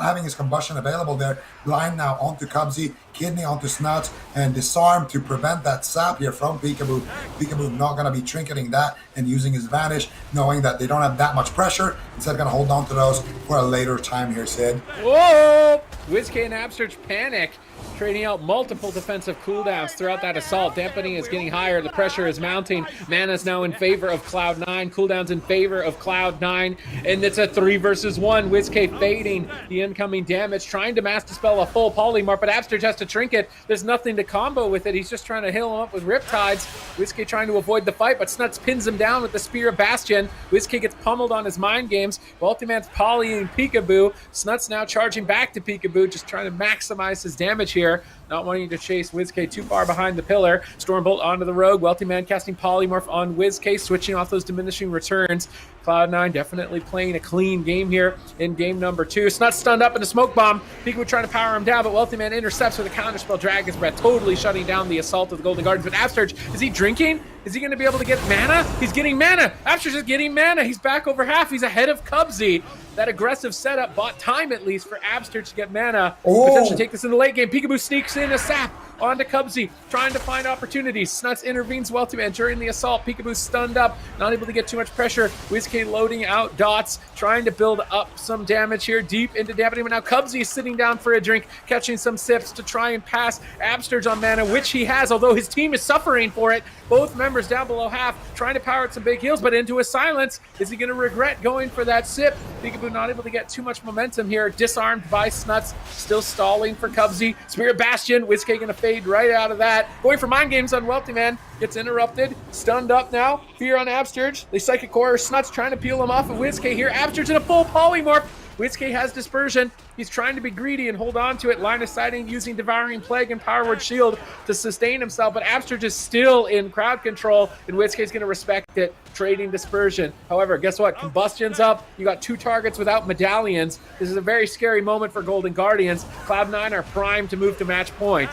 having his combustion available there. Blind now onto Cubsy, kidney onto Snuts, and disarm to prevent that sap here from Peekaboo. Peekaboo not going to be trinketing that and using his vanish, knowing that they don't have that much pressure. Instead, going to hold on to those for a later time here, Sid. Whoa! WizK and Absterge panic, trading out multiple defensive cooldowns throughout that assault. Dampening is getting higher. The pressure is mounting. Mana's now in favor of Cloud9. Cooldowns in favor of Cloud9. And it's a 3 versus 1. WizK fading the incoming damage, trying to mass dispel a full polymorph, but Absterge has to trinket. There's nothing to combo with it. He's just trying to heal him up with Riptides. WizK trying to avoid the fight, but Snuts pins him down with the Spear of Bastion. WizK gets pummeled on his mind games. Wealthy Man's polying Peekaboo. Snuts now charging back to Peekaboo, just trying to maximize his damage here, not wanting to chase WizK too far behind the pillar. Stormbolt onto the Rogue. Wealthy Man casting Polymorph on WizK, switching off those diminishing returns. Cloud9 definitely playing a clean game here in game number 2. Snuts stunned up in a smoke bomb. Peekaboo trying to power him down, but Wealthy Man intercepts with a counterspell, Dragon's Breath, totally shutting down the assault of the Golden Gardens. But Absterge, is he drinking? Is he going to be able to get mana? He's getting mana. Absterge is getting mana. He's back over half. He's ahead of Cubsy. That aggressive setup bought time at least for Absterge to get mana. Potentially take this in the late game. Peekaboo sneaks in a sap onto Cubsy, trying to find opportunities. Snuts intervenes Wealthy Man during the assault. Peekaboo stunned up, not able to get too much pressure. WizK loading out dots, trying to build up some damage here deep into Dampening. But now Cubsy is sitting down for a drink, catching some sips to try and pass Absterge on mana, which he has, although his team is suffering for it. Both members down below half, trying to power out some big heals, but into a silence. Is he going to regret going for that sip? Peekaboo not able to get too much momentum here. Disarmed by Snuts, still stalling for Cubsy. Spirit Bastion, WizK going to fade right out of that. Going for mind games on Wealthy Man, gets interrupted, stunned up now. Fear on Absterge. They Psychic Core, Snuts trying to peel him off of WizK here. Absterge in a full polymorph. WizK has dispersion. He's trying to be greedy and hold on to it. Line of sighting using Devouring Plague and Power Word Shield to sustain himself, but Absterge is still in crowd control, and WizK is going to respect it, trading dispersion. However, guess what? Combustion's up. You got 2 targets without medallions. This is a very scary moment for Golden Guardians. Cloud9 are primed to move to match point.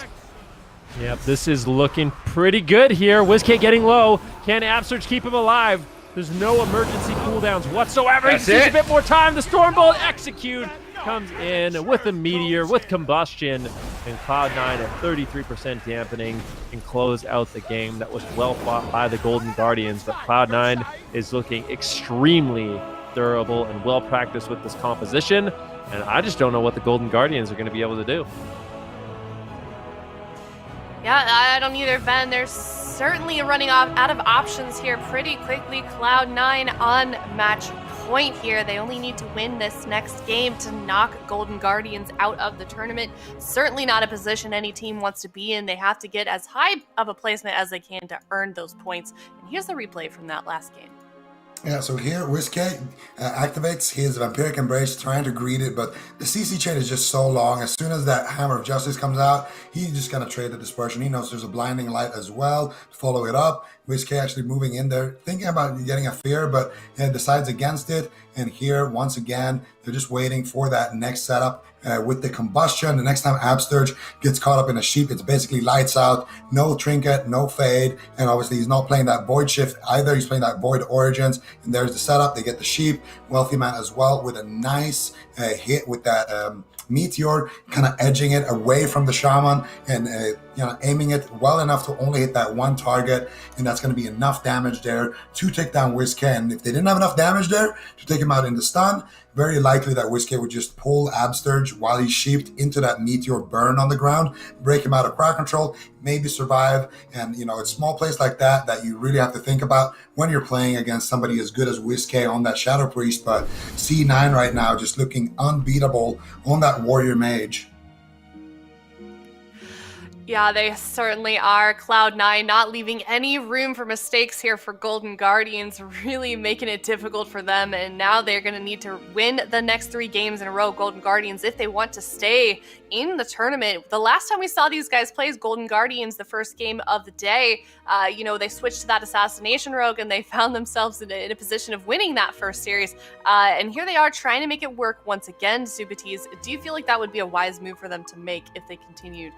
Yep, this is looking pretty good here. WizK getting low. Can Absterge keep him alive? There's no emergency cooldowns whatsoever. That's He needs it. a bit more time. The Stormbolt execute comes in with a meteor, with combustion, and Cloud9 at 33% dampening and close out the game. That was well fought by the Golden Guardians, but Cloud9 is looking extremely durable and well practiced with this composition, and I just don't know what the Golden Guardians are going to be able to do. Yeah, I don't either, Ben. There's certainly running out of options here pretty quickly. Cloud9 on match point here. They only need to win this next game to knock Golden Guardians out of the tournament. Certainly not a position any team wants to be in. They have to get as high of a placement as they can to earn those points. And here's the replay from that last game. Yeah, so here WizK activates his Vampiric Embrace, trying to greet it, but the CC chain is just so long. As soon as that Hammer of Justice comes out, he's just going to trade the Dispersion. He knows there's a Blinding Light as well to follow it up. WizK actually moving in there, thinking about getting a Fear, but decides against it. And here, once again, they're just waiting for that next setup with the combustion. The next time Absterge gets caught up in a sheep, it's basically lights out, no trinket, no fade. And obviously, he's not playing that Void Shift either. He's playing that Void Origins. And there's the setup. They get the sheep. Wealthy Man as well with a nice hit with that Meteor, kind of edging it away from the Shaman and aiming it well enough to only hit that one target, and that's going to be enough damage there to take down Whiskey. And if they didn't have enough damage there to take him out in the stun, very likely that Whiskey would just pull Absterge while he's sheeped into that Meteor burn on the ground, break him out of crowd control, maybe survive. And, it's small plays like that you really have to think about when you're playing against somebody as good as Whiskey on that Shadow Priest. But C9 right now just looking unbeatable on that Warrior Mage. Yeah, they certainly are. Cloud9 not leaving any room for mistakes here for Golden Guardians, really making it difficult for them. And now they're going to need to win the next 3 games in a row, Golden Guardians, if they want to stay in the tournament. The last time we saw these guys play as Golden Guardians, the first game of the day, they switched to that Assassination Rogue and they found themselves in a position of winning that first series. And here they are trying to make it work once again. Subatees, do you feel like that would be a wise move for them to make if they continued?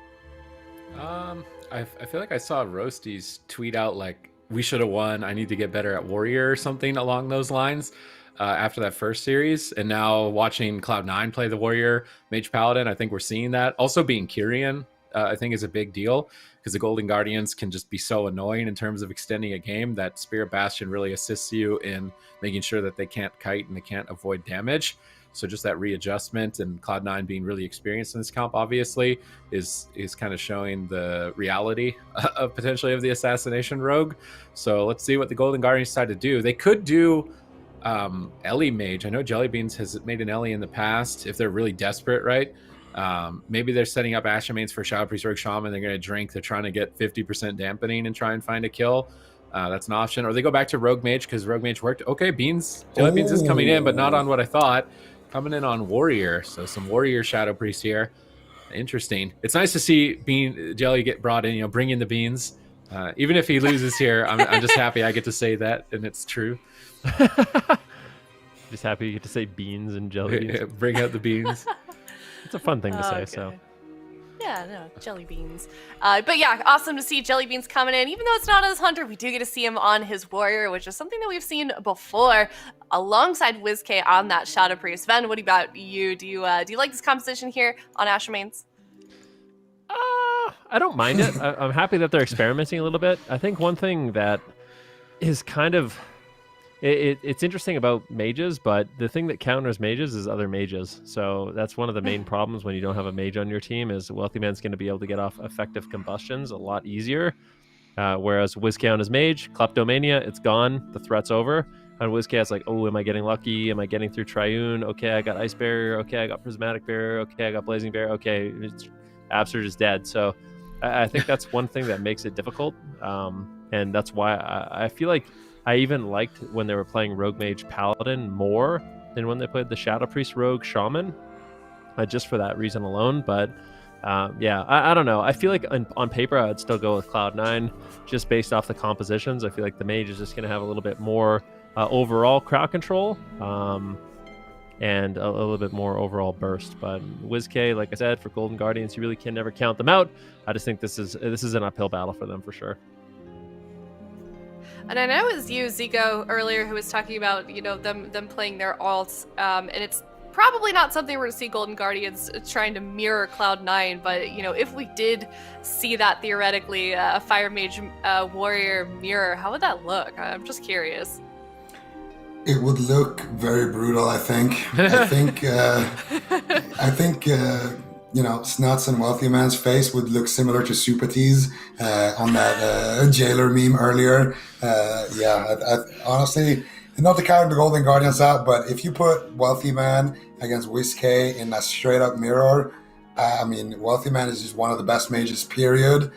I feel like I saw Roasties tweet out like, we should have won, I need to get better at Warrior or something along those lines after that first series. And now watching Cloud9 play the Warrior Mage Paladin, I think we're seeing that. Also being Kyrian, I think is a big deal because the Golden Guardians can just be so annoying in terms of extending a game that Spirit Bastion really assists you in making sure that they can't kite and they can't avoid damage. So just that readjustment, and Cloud9 being really experienced in this comp, obviously, is kind of showing the reality of potentially of the Assassination Rogue. So let's see what the Golden Guardians decide to do. They could do Ellie Mage. I know Jellybeans has made an Ellie in the past if they're really desperate, right? Maybe they're setting up Ashen Mains for Shadow Priest Rogue Shaman. They're going to drink. They're trying to get 50% dampening and try and find a kill. That's an option. Or they go back to Rogue Mage because Rogue Mage worked. Okay, Jellybeans is coming in, but not on what I thought. Coming in on Warrior, so some Warrior Shadow Priest here. Interesting. It's nice to see Jelly get brought in, bring in the beans. Even if he loses here, I'm just happy I get to say that, and it's true. Just happy you get to say beans and jelly beans. Bring out the beans. It's a fun thing to say, Okay. so. Yeah, no, jelly beans. But yeah, awesome to see jelly beans coming in. Even though it's not as Hunter, we do get to see him on his Warrior, which is something that we've seen before, alongside WizK on that Shadow Priest. Ven, what about you? Do you like this composition here on Asher Mains? I don't mind it. I'm happy that they're experimenting a little bit. I think one thing that is kind of it's interesting about mages, but the thing that counters mages is other mages. So that's one of the main problems when you don't have a mage on your team is Wealthy Man's going to be able to get off effective combustions a lot easier. Whereas WizK on his mage, Kleptomania, it's gone. The threat's over. On WizK, it's like, oh, am I getting lucky? Am I getting through Triune? Okay, I got Ice Barrier. Okay, I got Prismatic Barrier. Okay, I got Blazing Barrier. Okay, Absurge is dead. So I think that's one thing that makes it difficult. And that's why I feel like I even liked when they were playing Rogue Mage Paladin more than when they played the Shadow Priest Rogue Shaman, just for that reason alone. But I don't know. I feel like on paper, I'd still go with Cloud9 just based off the compositions. I feel like the Mage is just going to have a little bit more overall crowd control and a little bit more overall burst. But WizK, like I said, for Golden Guardians, you really can never count them out. I just think this is an uphill battle for them for sure. And I know it was you, Zico, earlier who was talking about, them playing their alts, and it's probably not something we're to see Golden Guardians trying to mirror Cloud9, but, if we did see that theoretically, a Fire Mage Warrior mirror, how would that look? I'm just curious. It would look very brutal, I think. I think Snuts and Wealthy Man's face would look similar to Supatee's on that jailer meme earlier. I honestly, not to count the Golden Guardians out, but if you put Wealthy Man against WizK in a straight up mirror, Wealthy Man is just one of the best mages, period.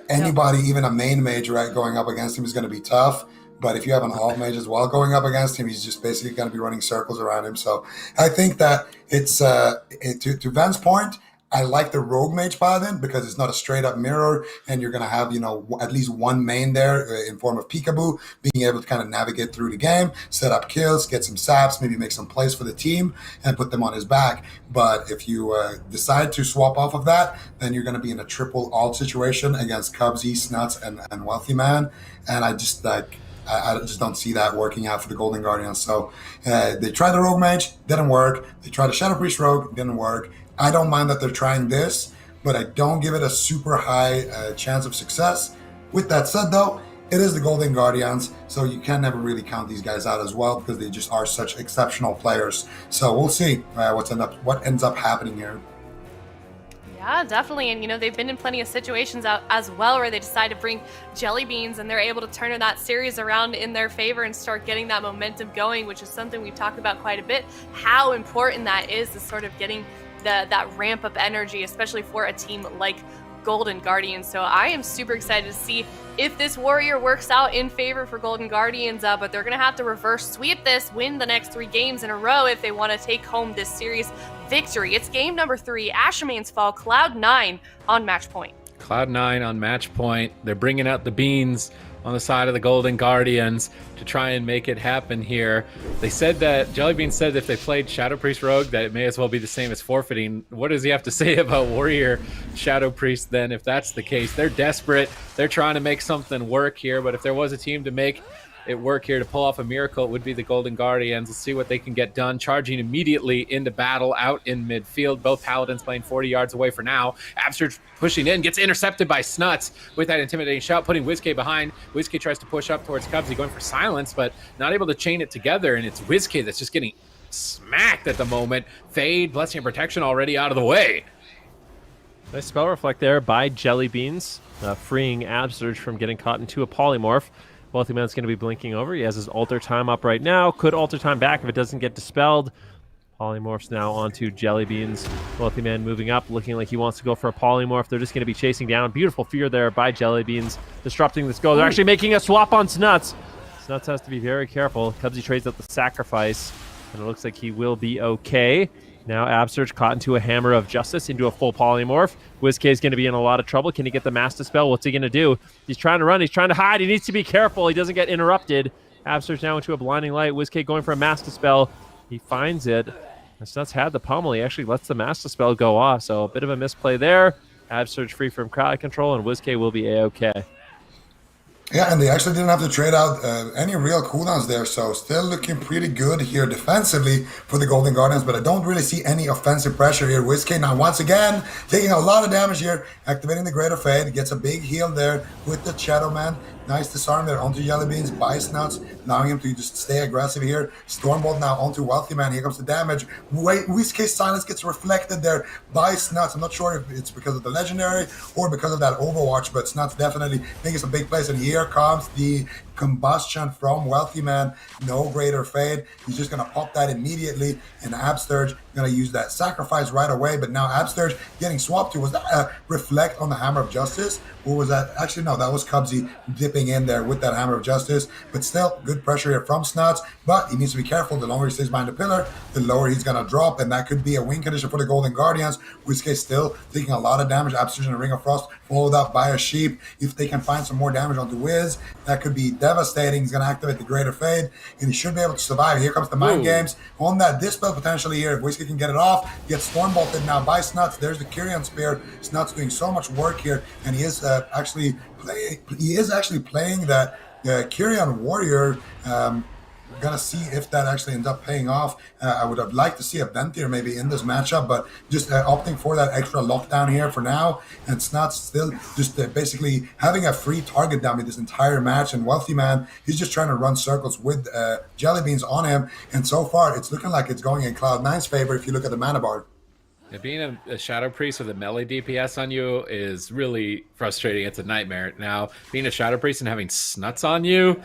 Anybody, even a main mage, right, going up against him is going to be tough. But if you have an alt mage as well going up against him, he's just basically going to be running circles around him. So I think that it's, to Van's point, I like the Rogue Mage Paladin because it's not a straight up mirror and you're going to have, at least one main there in form of Peekaboo being able to kind of navigate through the game, set up kills, get some saps, maybe make some plays for the team and put them on his back. But if you decide to swap off of that, then you're going to be in a triple alt situation against Cubsy, Snuts, and Wealthy Man. And I just don't see that working out for the Golden Guardians. So they tried the Rogue Mage, didn't work. They tried the Shadow Priest Rogue, didn't work. I don't mind that they're trying this, but I don't give it a super high chance of success. With that said, though, it is the Golden Guardians, so you can never really count these guys out as well because they just are such exceptional players. So we'll see what ends up happening here. Yeah, definitely. And, they've been in plenty of situations out as well where they decide to bring Jelly Beans and they're able to turn that series around in their favor and start getting that momentum going, which is something we've talked about quite a bit, how important that is sort of getting that ramp up energy, especially for a team like Golden Guardians. So I am super excited to see if this Warrior works out in favor for Golden Guardians, but they're going to have to reverse sweep this, win the next 3 games in a row if they want to take home this series victory. It's game number 3, Asherman's Fall, Cloud9 on match point. Cloud9 on match point. They're bringing out the beans on the side of the Golden Guardians to try and make it happen here. They said that, Jellybean said if they played Shadow Priest Rogue that it may as well be the same as forfeiting. What does he have to say about Warrior Shadow Priest then if that's the case? They're desperate. They're trying to make something work here, but if there was a team to make it work here to pull off a miracle, it would be the Golden Guardians. Let's see what they can get done. Charging immediately into battle out in midfield. Both Paladins playing 40 yards away for now. Absurd pushing in, gets intercepted by Snuts with that intimidating shot, putting WizK behind. WizK tries to push up towards Cubsy, going for silence, but not able to chain it together, and it's WizK that's just getting smacked at the moment. Fade, Blessing and Protection already out of the way. Nice spell reflect there by Jelly Beans, freeing Absurge from getting caught into a polymorph. Wealthy Man's going to be blinking over. He has his alter time up right now. Could alter time back if it doesn't get dispelled. Polymorphs now onto Jelly Beans. Wealthy Man moving up, looking like he wants to go for a polymorph. They're just going to be chasing down. Beautiful fear there by Jelly Beans, disrupting this goal. They're actually making a swap on Snuts. Snuts has to be very careful. Cubsy trades out the sacrifice, and it looks like he will be okay. Now Absurge caught into a Hammer of Justice, into a full polymorph. WizK is going to be in a lot of trouble. Can he get the Mass Dispel? What's he going to do? He's trying to run. He's trying to hide. He needs to be careful. He doesn't get interrupted. Absurge now into a Blinding Light. WizK going for a Mass Dispel. He finds it. Snuts had the pummel. He actually lets the Mass Dispel go off, so a bit of a misplay there. Absurge free from crowd control, and WizK will be A-okay. Yeah, and they actually didn't have to trade out any real cooldowns there, so still looking pretty good here defensively for the Golden Guardians, but I don't really see any offensive pressure here. WizK now once again taking a lot of damage here, activating the Greater Fade, gets a big heal there with the Shadow Man. Nice disarm there onto Jelly Beans by Snuts, allowing him to just stay aggressive here. Stormbolt now onto Wealthy Man. Here comes the damage. WizK's silence gets reflected there by Snuts. I'm not sure if it's because of the Legendary or because of that Overwatch, but Snuts definitely making some big plays. And here comes the combustion from Wealthy Man. No Greater Fade. He's just going to pop that immediately. And Absurge going to use that sacrifice right away. But now Absurge getting swapped to. Was that a reflect on the Hammer of Justice? Or was that? Actually, no, that was Cubsy dipping in there with that Hammer of Justice. But still, good pressure here from Snuts. But he needs to be careful. The longer he stays behind the pillar, the lower he's going to drop. And that could be a win condition for the Golden Guardians. WizK still taking a lot of damage. Absurge in the Ring of Frost, followed up by a Sheep. If they can find some more damage onto Wiz, that could be devastating. He's going to activate the Greater Fade, and he should be able to survive. Here comes the Mind Games on that Dispel potentially here. If WizK can get it off, gets Stormbolted now by Snuts. There's the Kyrian Spear. Snuts doing so much work here, and he is actually playing that Kyrian Warrior. We're going to see if that actually ends up paying off. I would have liked to see a Ventier maybe in this matchup, but just opting for that extra lockdown here for now. And Snuts still just basically having a free target dummy this entire match. And Wealthy Man, he's just trying to run circles with Jelly Beans on him. And so far, it's looking like it's going in Cloud9's favor if you look at the mana bar. Yeah, being a Shadow Priest with a melee DPS on you is really frustrating. It's a nightmare. Now, being a Shadow Priest and having Snuts on you,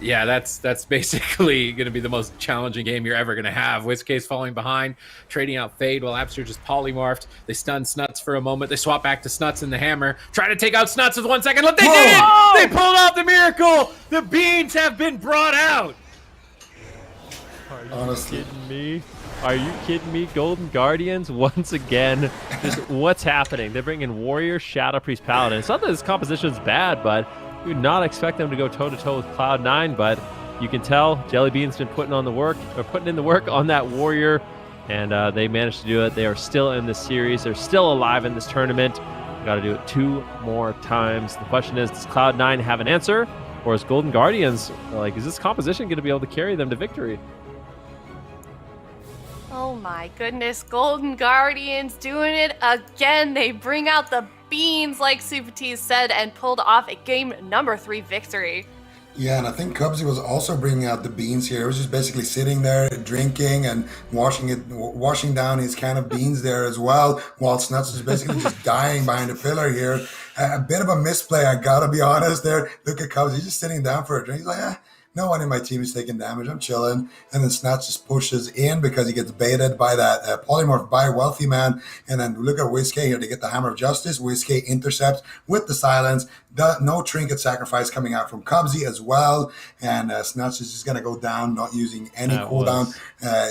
yeah, that's basically going to be the most challenging game you're ever going to have. WizK's falling behind, trading out Fade while Absurge is polymorphed. They stun Snuts for a moment. They swap back to Snuts in the Hammer, trying to take out Snuts with 1 second. Look, they did it! They pulled off the miracle! The beans have been brought out! Are you kidding me? Are you kidding me? Golden Guardians, once again, just what's happening? They're bringing Warrior, Shadow Priest, Paladin. It's not that this composition is bad, but we would not expect them to go toe-to-toe with Cloud9, but you can tell Jelly Bean's been putting in the work on that Warrior, and they managed to do it. They are still in this series. They're still alive in this tournament. Got to do it 2 more times. The question is, does Cloud9 have an answer, or is Golden Guardians, is this composition going to be able to carry them to victory? Oh my goodness, Golden Guardians doing it again. They bring out the beans, like Super T said, and pulled off a game number 3 victory. Yeah, and I think Cubsy was also bringing out the beans here. He was just basically sitting there drinking and washing down his can of beans there as well, while Snuts is basically just dying behind a pillar here. A bit of a misplay, I gotta be honest there. Look at Cubsy, he's just sitting down for a drink. He's like, no one in my team is taking damage. I'm chilling. And then Snatch just pushes in because he gets baited by that polymorph by Wealthy Man. And then look at Whiskey here to get the Hammer of Justice. Whiskey intercepts with the silence. No trinket sacrifice coming out from Cubsy as well. And Snatch is just going to go down, not using any cooldown.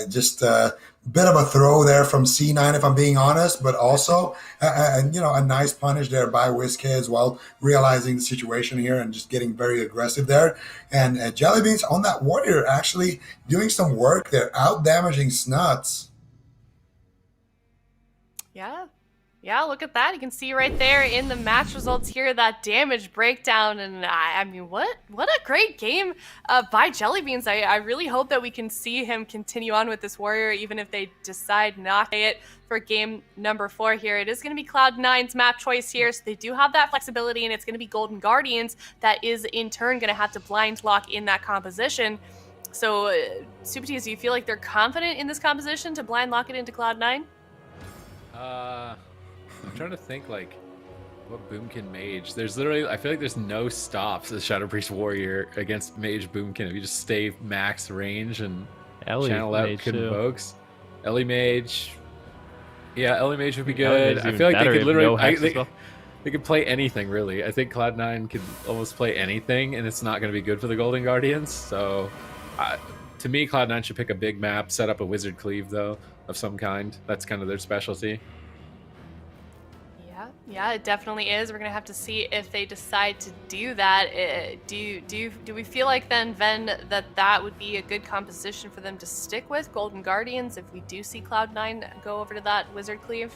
Just a bit of a throw there from C9, if I'm being honest, but also, a nice punish there by Whiskey as well, realizing the situation here and just getting very aggressive there. And Jellybeans on that warrior actually doing some work there, out damaging Snuts. Yeah, look at that. You can see right there in the match results here that damage breakdown. And I mean, what a great game by Jellybeans. I really hope that we can see him continue on with this warrior, even if they decide not to play it for game number 4 here. It is going to be Cloud9's map choice here, so they do have that flexibility, and it's going to be Golden Guardians that is in turn going to have to blind lock in that composition. So, Super T's, do you feel like they're confident in this composition to blind lock it into Cloud9? I'm trying to think, like, what Boomkin Mage. There's literally, I feel like there's no stops as Shadow Priest Warrior against Mage Boomkin. If you just stay max range and Ellie channel out Mage Convokes. Ellie Mage. Yeah, Ellie Mage would be good. I even feel like better, they could you have no literally, hex as well. they could play anything, really. I think Cloud9 could almost play anything, and it's not going to be good for the Golden Guardians. So, to me, Cloud9 should pick a big map, set up a Wizard Cleave, though, of some kind. That's kind of their specialty. Yeah, it definitely is. We're gonna have to see if they decide to do that. Do we feel like then, Ven, that would be a good composition for them to stick with Golden Guardians if we do see Cloud9 go over to that Wizard Cleave?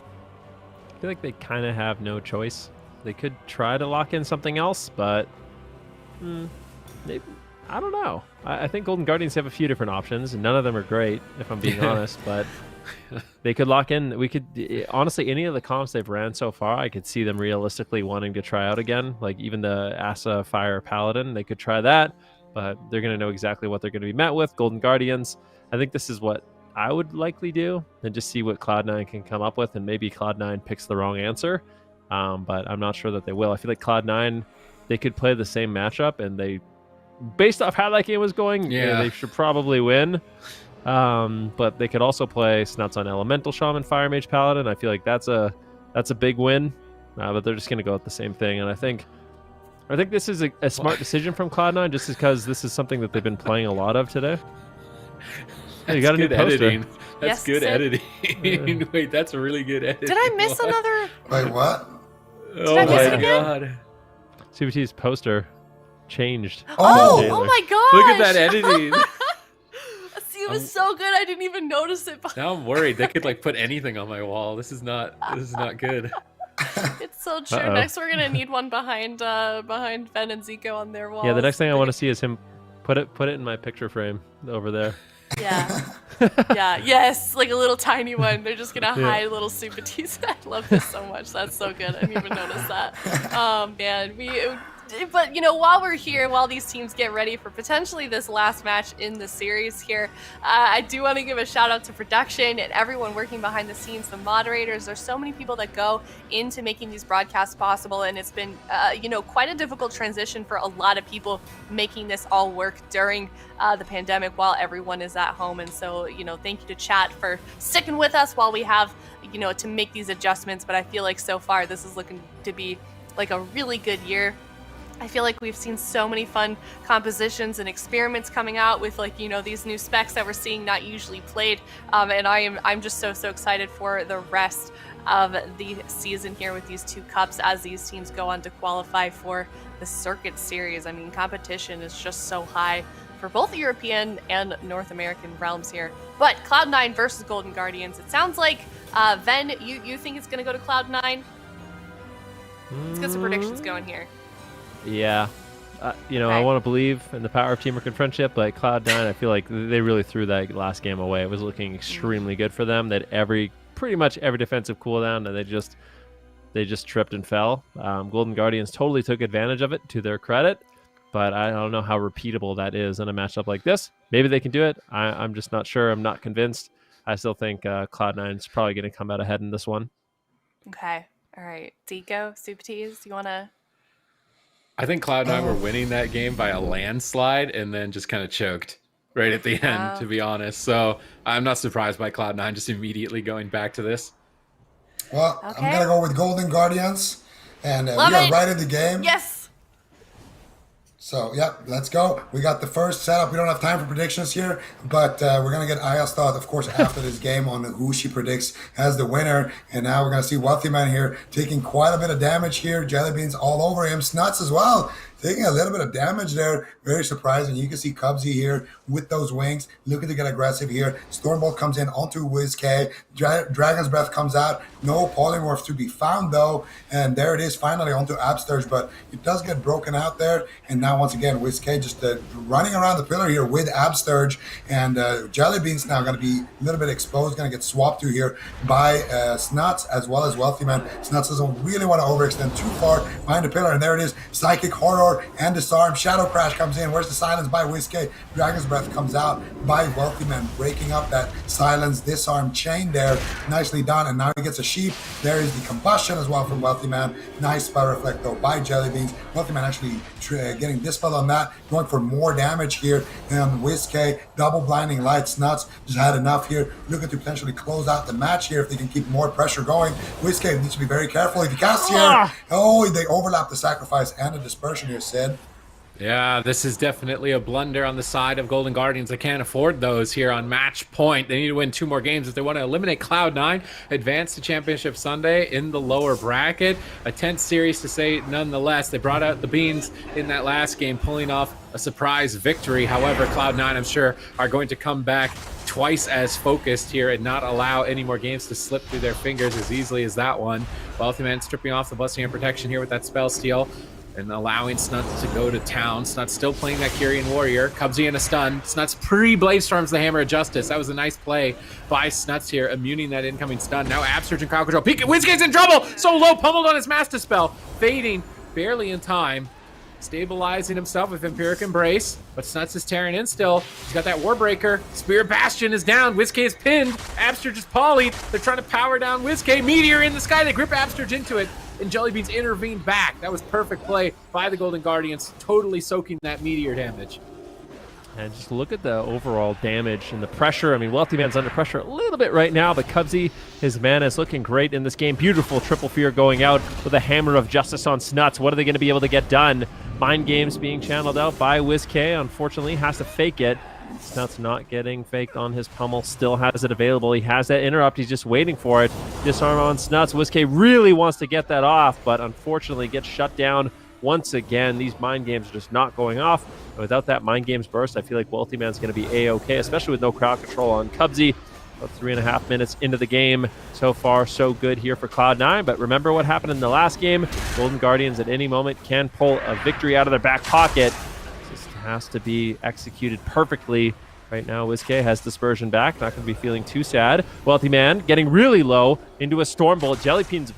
I feel like they kind of have no choice. They could try to lock in something else, but I don't know. I think Golden Guardians have a few different options, and none of them are great, if I'm being honest, but they could lock in. We could, honestly, any of the comps they've ran so far, I could see them realistically wanting to try out again. Like even the Asa Fire Paladin, they could try that, but they're going to know exactly what they're going to be met with. Golden Guardians, I think this is what I would likely do, and just see what Cloud9 can come up with, and maybe Cloud9 picks the wrong answer, but I'm not sure that they will. I feel like Cloud9, they could play the same matchup, and they, based off how that game was going, they should probably win. But they could also play Snuts on Elemental Shaman, Fire Mage Paladin. I feel like that's a big win, but they're just going to go with the same thing. And I think this is a smart decision from Cloud9, just because this is something that they've been playing a lot of today. Hey, you got a new poster. Editing. That's good editing. Wait, that's really good editing. Did I miss another? Wait, what? Oh my god. CBT's poster changed. Oh my gosh! Look at that editing. See, it was so good. I didn't even notice it. Now I'm worried. They could like put anything on my wall. This is not good. It's so true. Next, we're gonna need one behind Ben and Zico on their wall. Yeah, the next thing I want to see is him put it in my picture frame over there. Yeah. Yes, like a little tiny one. They're just gonna hide little Super T's. I love this so much. That's so good. I didn't even notice that. Man, but while we're here, while these teams get ready for potentially this last match in the series here, I do want to give a shout out to production and everyone working behind the scenes, the moderators. There's so many people that go into making these broadcasts possible, and it's been quite a difficult transition for a lot of people making this all work during the pandemic while everyone is at home. And so thank you to chat for sticking with us while we have to make these adjustments. But I feel like so far this is looking to be like a really good year. I feel like we've seen so many fun compositions and experiments coming out with these new specs that we're seeing not usually played, and I'm just so excited for the rest of the season here with these two cups as these teams go on to qualify for the circuit series. I mean, competition is just so high for both the European and North American realms here. But Cloud9 versus Golden Guardians, it sounds like Ven, you think it's going to go to Cloud9? Let's get some predictions going here. Yeah, You know, I want to believe in the power of teamwork and friendship, but Cloud9, I feel like they really threw that last game away. It was looking extremely good for them. That pretty much every defensive cooldown, and they just tripped and fell. Golden Guardians totally took advantage of it, to their credit, but I don't know how repeatable that is in a matchup like this. Maybe they can do it. I'm just not sure. I'm not convinced. I still think Cloud9 is probably going to come out ahead in this one. Okay. All right. Deco, Super Tees, you want to... I think Cloud9 were winning that game by a landslide and then just kind of choked right at the end, to be honest. So I'm not surprised by Cloud9 just immediately going back to this. Well, okay. I'm going to go with Golden Guardians, and we are right in the game. Yes. So, yeah, let's go. We got the first setup. We don't have time for predictions here, but we're going to get Aya's thought, of course, after this game on who she predicts as the winner. And now we're going to see Wealthy Man here taking quite a bit of damage here. Jellybeans all over him. Snuts as well, taking a little bit of damage there. Very surprising. You can see Cubsy here with those wings, looking to get aggressive here. Stormbolt comes in onto WizK. Dragon's Breath comes out. No polymorph to be found, though. And there it is, finally onto Absturge, but it does get broken out there. And now, once again, WizK just running around the pillar here with Absturge. And Jellybeans now going to be a little bit exposed, going to get swapped to here by Snuts as well as Wealthy Man. Snuts doesn't really want to overextend too far behind the pillar. And there it is, Psychic Horror and Disarm. Shadow Crash comes in. Where's the silence by WizK? Dragon's Breath comes out by Wealthy Man, breaking up that silence disarm chain there. Nicely done. And now he gets a sheep. There is the combustion as well from Wealthy Man. Nice spell reflect though by Jellybeans. Wealthy Man actually getting dispel on that, going for more damage here. And WizK, double blinding lights. Nuts just had enough here. Looking to potentially close out the match here if they can keep more pressure going. WizK needs to be very careful. If he casts here, they overlap the sacrifice and the dispersion here, Sid. Yeah, this is definitely a blunder on the side of Golden Guardians. They can't afford those here on match point. They need to win 2 more games if they want to eliminate Cloud9, advance to Championship Sunday in the lower bracket. A tense series to say nonetheless. They brought out the beans in that last game, pulling off a surprise victory. However, Cloud9, I'm sure, are going to come back twice as focused here and not allow any more games to slip through their fingers as easily as that one. Wealthy Man stripping off the blessing and protection here with that spell steal, and allowing Snuts to go to town. Snuts still playing that Kyrian Warrior. Cubsy in a stun. Snuts pre-Blade Storms the Hammer of Justice. That was a nice play by Snuts here, immuning that incoming stun. Now Absurge and Crowd Control. WizK's in trouble! So low, pummeled on his Master Spell. Fading, barely in time. Stabilizing himself with Empiric Embrace, but Snuts is tearing in still. He's got that Warbreaker. Spirit Bastion is down. WizK is pinned. Absurge is polyed. They're trying to power down WizK. Meteor in the sky. They grip Absurge into it, and Jellybeans intervened back. That was perfect play by the Golden Guardians, totally soaking that Meteor damage. And just look at the overall damage and the pressure. I mean, Wealthy Man's under pressure a little bit right now, but Cubsy, his mana is looking great in this game. Beautiful Triple Fear going out with a Hammer of Justice on Snuts. What are they going to be able to get done? Mind Games being channeled out by WizK. Unfortunately, has to fake it. Snuts not getting faked on his pummel. Still has it available. He has that interrupt. He's just waiting for it. Disarm on Snuts. WizK really wants to get that off, but unfortunately gets shut down once again. These Mind Games are just not going off. And without that Mind Games burst, I feel like Wealthy Man's going to be A-okay, especially with no crowd control on Cubsy. About 3.5 minutes into the game. So far, so good here for Cloud9. But remember what happened in the last game. Golden Guardians at any moment can pull a victory out of their back pocket. This has to be executed perfectly. Right now, WizK has Dispersion back. Not going to be feeling too sad. Wealthy Man getting really low into a Stormbolt. Jellybean's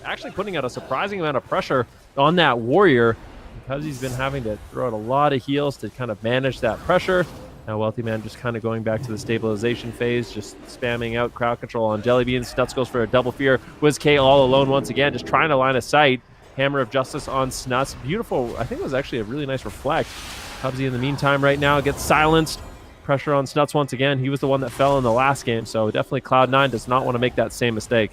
actually putting out a surprising amount of pressure on that Warrior because he's been having to throw out a lot of heals to kind of manage that pressure. Now Wealthy Man just kind of going back to the stabilization phase, just spamming out crowd control on Jellybeans. Snuts goes for a double fear. WizK all alone once again, just trying to line of sight. Hammer of Justice on Snuts. Beautiful. I think it was actually a really nice reflect. Cubsy in the meantime right now gets silenced. Pressure on Snuts once again. He was the one that fell in the last game, so definitely Cloud9 does not want to make that same mistake.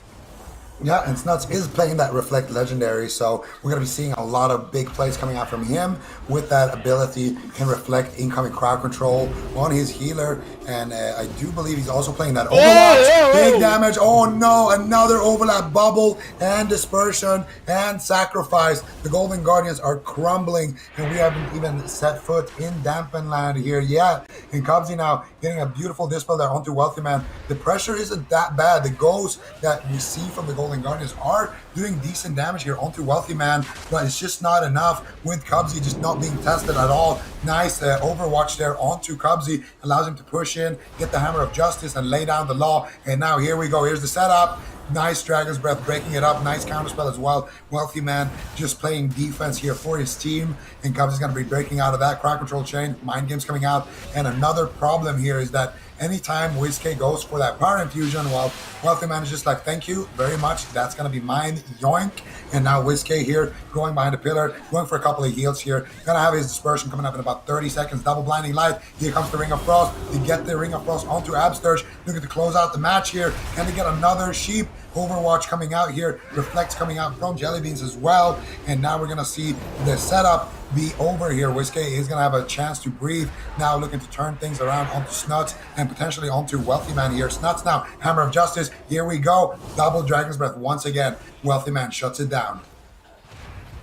Yeah, and Snuts is playing that Reflect Legendary, so we're going to be seeing a lot of big plays coming out from him with that ability. Can reflect incoming crowd control on his healer, and I do believe he's also playing that Overwatch. Big damage. Oh no, another overlap bubble and dispersion and sacrifice. The Golden Guardians are crumbling, and we haven't even set foot in Dampen land here yet. And Cubsy now getting a beautiful dispel there onto Wealthy Man. The pressure isn't that bad. The ghost that we see from the Golden Golden Guardians are doing decent damage here onto Wealthy Man, but it's just not enough with Cubsy just not being tested at all. Nice overwatch there onto Cubsy, allows him to push in, get the Hammer of Justice, and lay down the law. And now here we go. Here's the setup. Nice Dragon's Breath breaking it up. Nice counterspell as well. Wealthy Man just playing defense here for his team. And Cubs is going to be breaking out of that crowd control chain. Mind Games coming out. And another problem here is that anytime WizK goes for that power infusion, well, Wealthy Man is just like, thank you very much. That's going to be mine. Yoink. And now WizK here going behind the pillar, going for a couple of heals here. Going to have his dispersion coming up in about 30 seconds. Double blinding light. Here comes the Ring of Frost. To get the Ring of Frost onto Absturge. Looking to close out the match here. Can they get another sheep? Overwatch coming out here, Reflects coming out from Jellybeans as well, and now we're gonna see the setup be over here. WizK is gonna have a chance to breathe, now looking to turn things around onto Snuts and potentially onto Wealthy Man here. Snuts now, Hammer of Justice, here we go, double Dragon's Breath once again. Wealthy Man shuts it down.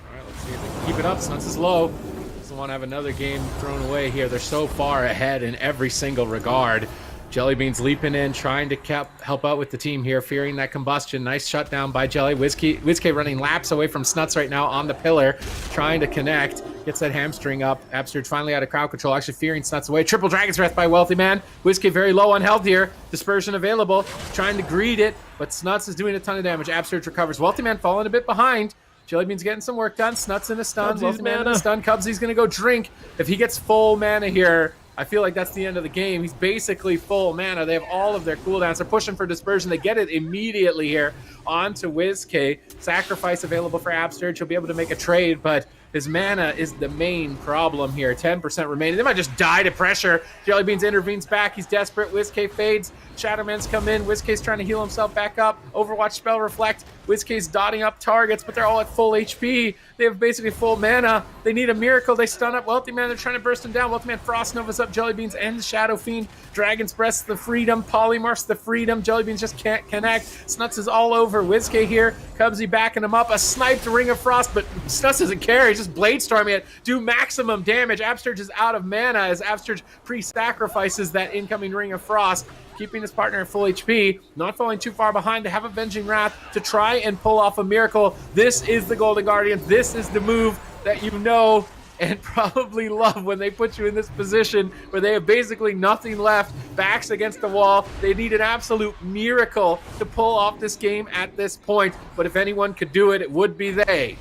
All right, let's see if they can keep it up. Snuts is low, doesn't want to have another game thrown away here. They're so far ahead in every single regard. Jellybeans leaping in, trying to help out with the team here, fearing that combustion. Nice shutdown by Jelly. WizK running laps away from Snuts right now on the pillar, trying to connect. Gets that hamstring up. Absturge finally out of crowd control, actually fearing Snuts away. Triple Dragon's Breath by Wealthy Man. WizK very low on health here. Dispersion available, trying to greed it, but Snuts is doing a ton of damage. Absturge recovers. Wealthy Man falling a bit behind. Jellybean's getting some work done. Snuts in a stun. Wealthy Man in a stun. Cubsy's going to go drink. If he gets full mana here, I feel like that's the end of the game. He's basically full mana. They have all of their cooldowns. They're pushing for dispersion. They get it immediately here onto WizK. Sacrifice available for Absturge. He'll be able to make a trade, but his mana is the main problem here. 10% remaining. They might just die to pressure. Jellybeans intervenes back. He's desperate. WizK fades. Shadowman's come in. WizK's trying to heal himself back up. Overwatch spell reflect. WizK's dotting up targets, but they're all at full HP. They have basically full mana. They need a miracle. They stun up Wealthy Man. They're trying to burst him down. Wealthy Man Frost Nova's up. Jellybeans ends Shadow Fiend. Dragon's Breath the freedom. Polymorph's the freedom. Jellybeans just can't connect. Snuts is all over. WizK here. Cubsy backing him up. A sniped Ring of Frost, but Snuts doesn't care. He's just blade storming it. Do maximum damage. Absturge is out of mana as Absturge pre-sacrifices that incoming Ring of Frost, keeping his partner at full HP, not falling too far behind to have Avenging Wrath to try and pull off a miracle. This is the Golden Guardians. This is the move that you know and probably love when they put you in this position where they have basically nothing left, backs against the wall. They need an absolute miracle to pull off this game at this point, but if anyone could do it, it would be they.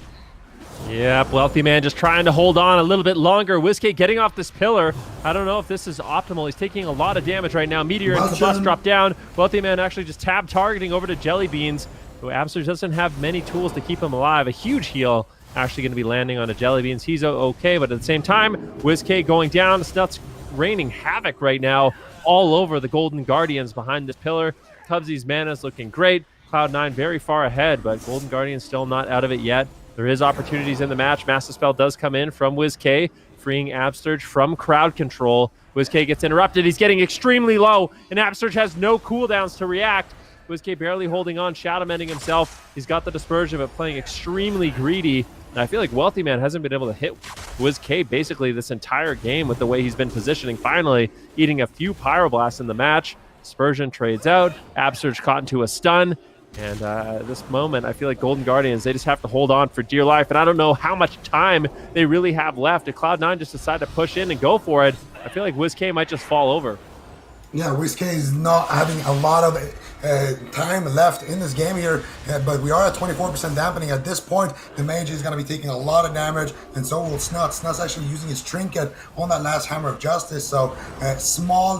Yep, Wealthy Man just trying to hold on a little bit longer. WizK getting off this pillar. I don't know if this is optimal. He's taking a lot of damage right now. Meteor and Combust drop down. Wealthy Man actually just tab targeting over to Jellybeans, who Absturge doesn't have many tools to keep him alive. A huge heal actually going to be landing on a Jellybeans. He's okay, but at the same time, WizK going down. Snuts raining havoc right now all over the Golden Guardians behind this pillar. Cubsy's mana is looking great. Cloud9 very far ahead, but Golden Guardians still not out of it yet. There is opportunities in the match. Master Spell does come in from WizK, freeing Absturge from crowd control. WizK gets interrupted. He's getting extremely low, and Absturge has no cooldowns to react. WizK barely holding on, Shadow Mending himself. He's got the dispersion, but playing extremely greedy. And I feel like Wealthy Man hasn't been able to hit WizK basically this entire game with the way he's been positioning. Finally, eating a few Pyroblasts in the match. Dispersion trades out. Absturge caught into a stun. And at this moment, I feel like Golden Guardians, they just have to hold on for dear life. And I don't know how much time they really have left. If Cloud9 just decide to push in and go for it, I feel like WizK might just fall over. Yeah, WizK is not having a lot of time left in this game here, but we are at 24% dampening. At this point, the mage is going to be taking a lot of damage, and so will Snuts. Snuts actually using his trinket on that last Hammer of Justice, so small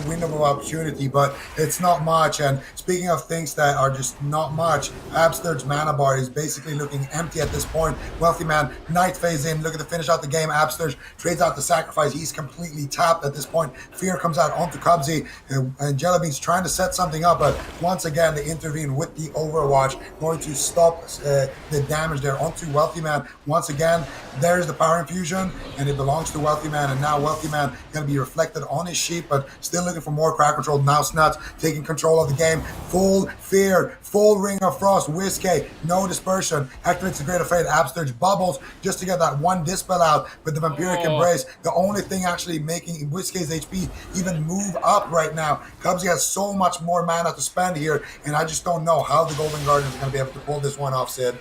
window of opportunity, but it's not much. And speaking of things that are just not much, Absturge's mana bar is basically looking empty at this point. Wealthy Man, Night phase in, looking to finish out the game. Absturge trades out the sacrifice. He's completely tapped at this point. Fear comes out onto Cubsy, and Jellybean's trying to set something up, but once again, they intervene with the Overwatch, going to stop the damage there onto Wealthy Man. Once again, there's the power infusion, and it belongs to Wealthy Man, and now Wealthy Man going to be reflected on his sheep, but still looking for more crowd control. Now Snuts taking control of the game. Full Fear, full Ring of Frost, WizK, no dispersion, activates the Great Fate. Absturge bubbles just to get that one dispel out, but the Vampiric Embrace, the only thing actually making WizK's HP even move up right now. Cubsy has so much more mana to to spend here, and I just don't know how the Golden Guardians are going to be able to pull this one off, Sid.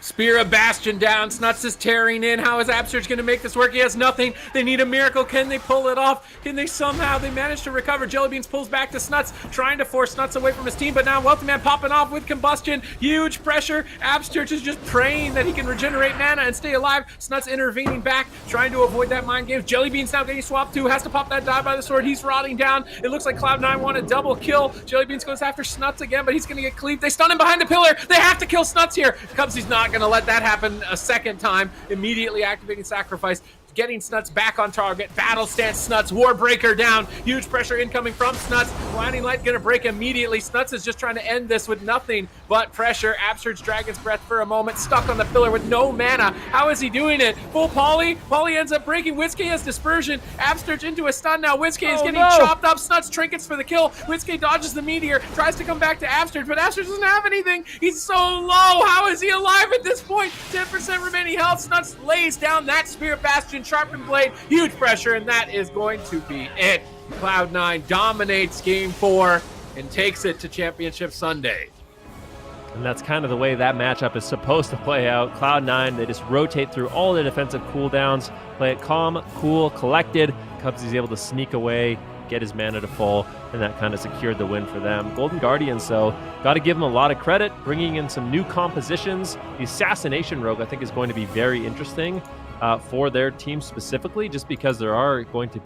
Spear of Bastion down. Snuts is tearing in. How is Absurge going to make this work? He has nothing. They need a miracle. Can they pull it off? Can they somehow? They manage to recover. Jellybeans pulls back to Snuts, trying to force Snuts away from his team, but now Wealthy Man popping off with combustion. Huge pressure. Absurge is just praying that he can regenerate mana and stay alive. Snuts intervening back, trying to avoid that mind games. Jellybeans now getting swapped too. Has to pop that die by the sword. He's rotting down. It looks like Cloud9 want a double kill. Jellybeans goes after Snuts again, but he's going to get cleaved. They stun him behind the pillar. They have to kill Snuts here. Cubsy's not going to let that happen a second time, immediately activating Sacrifice, getting Snuts back on target. Battle stance Snuts, Warbreaker down. Huge pressure incoming from Snuts. Blinding Light gonna break immediately. Snuts is just trying to end this with nothing but pressure. Absurge Dragon's Breath for a moment, stuck on the pillar with no mana. How is he doing it? Full Poly. Poly ends up breaking. Wizkid has Dispersion. Absurge into a stun now. Wizkid is getting chopped up. Snuts trinkets for the kill. Wizkid dodges the meteor, tries to come back to Absurge, but Absurge doesn't have anything. He's so low. How is he alive at this point? 10% remaining health. Snuts lays down that Spear Bastion. Sharpened Blade, huge pressure, and that is going to be it. Cloud9 dominates Game 4 and takes it to Championship Sunday. And that's kind of the way that matchup is supposed to play out. Cloud9, they just rotate through all the defensive cooldowns, play it calm, cool, collected. Cubsy's able to sneak away, get his mana to full, and that kind of secured the win for them. Golden Guardians, though, got to give them a lot of credit, bringing in some new compositions. The Assassination Rogue, I think, is going to be very interesting for their team specifically, just because there are going to be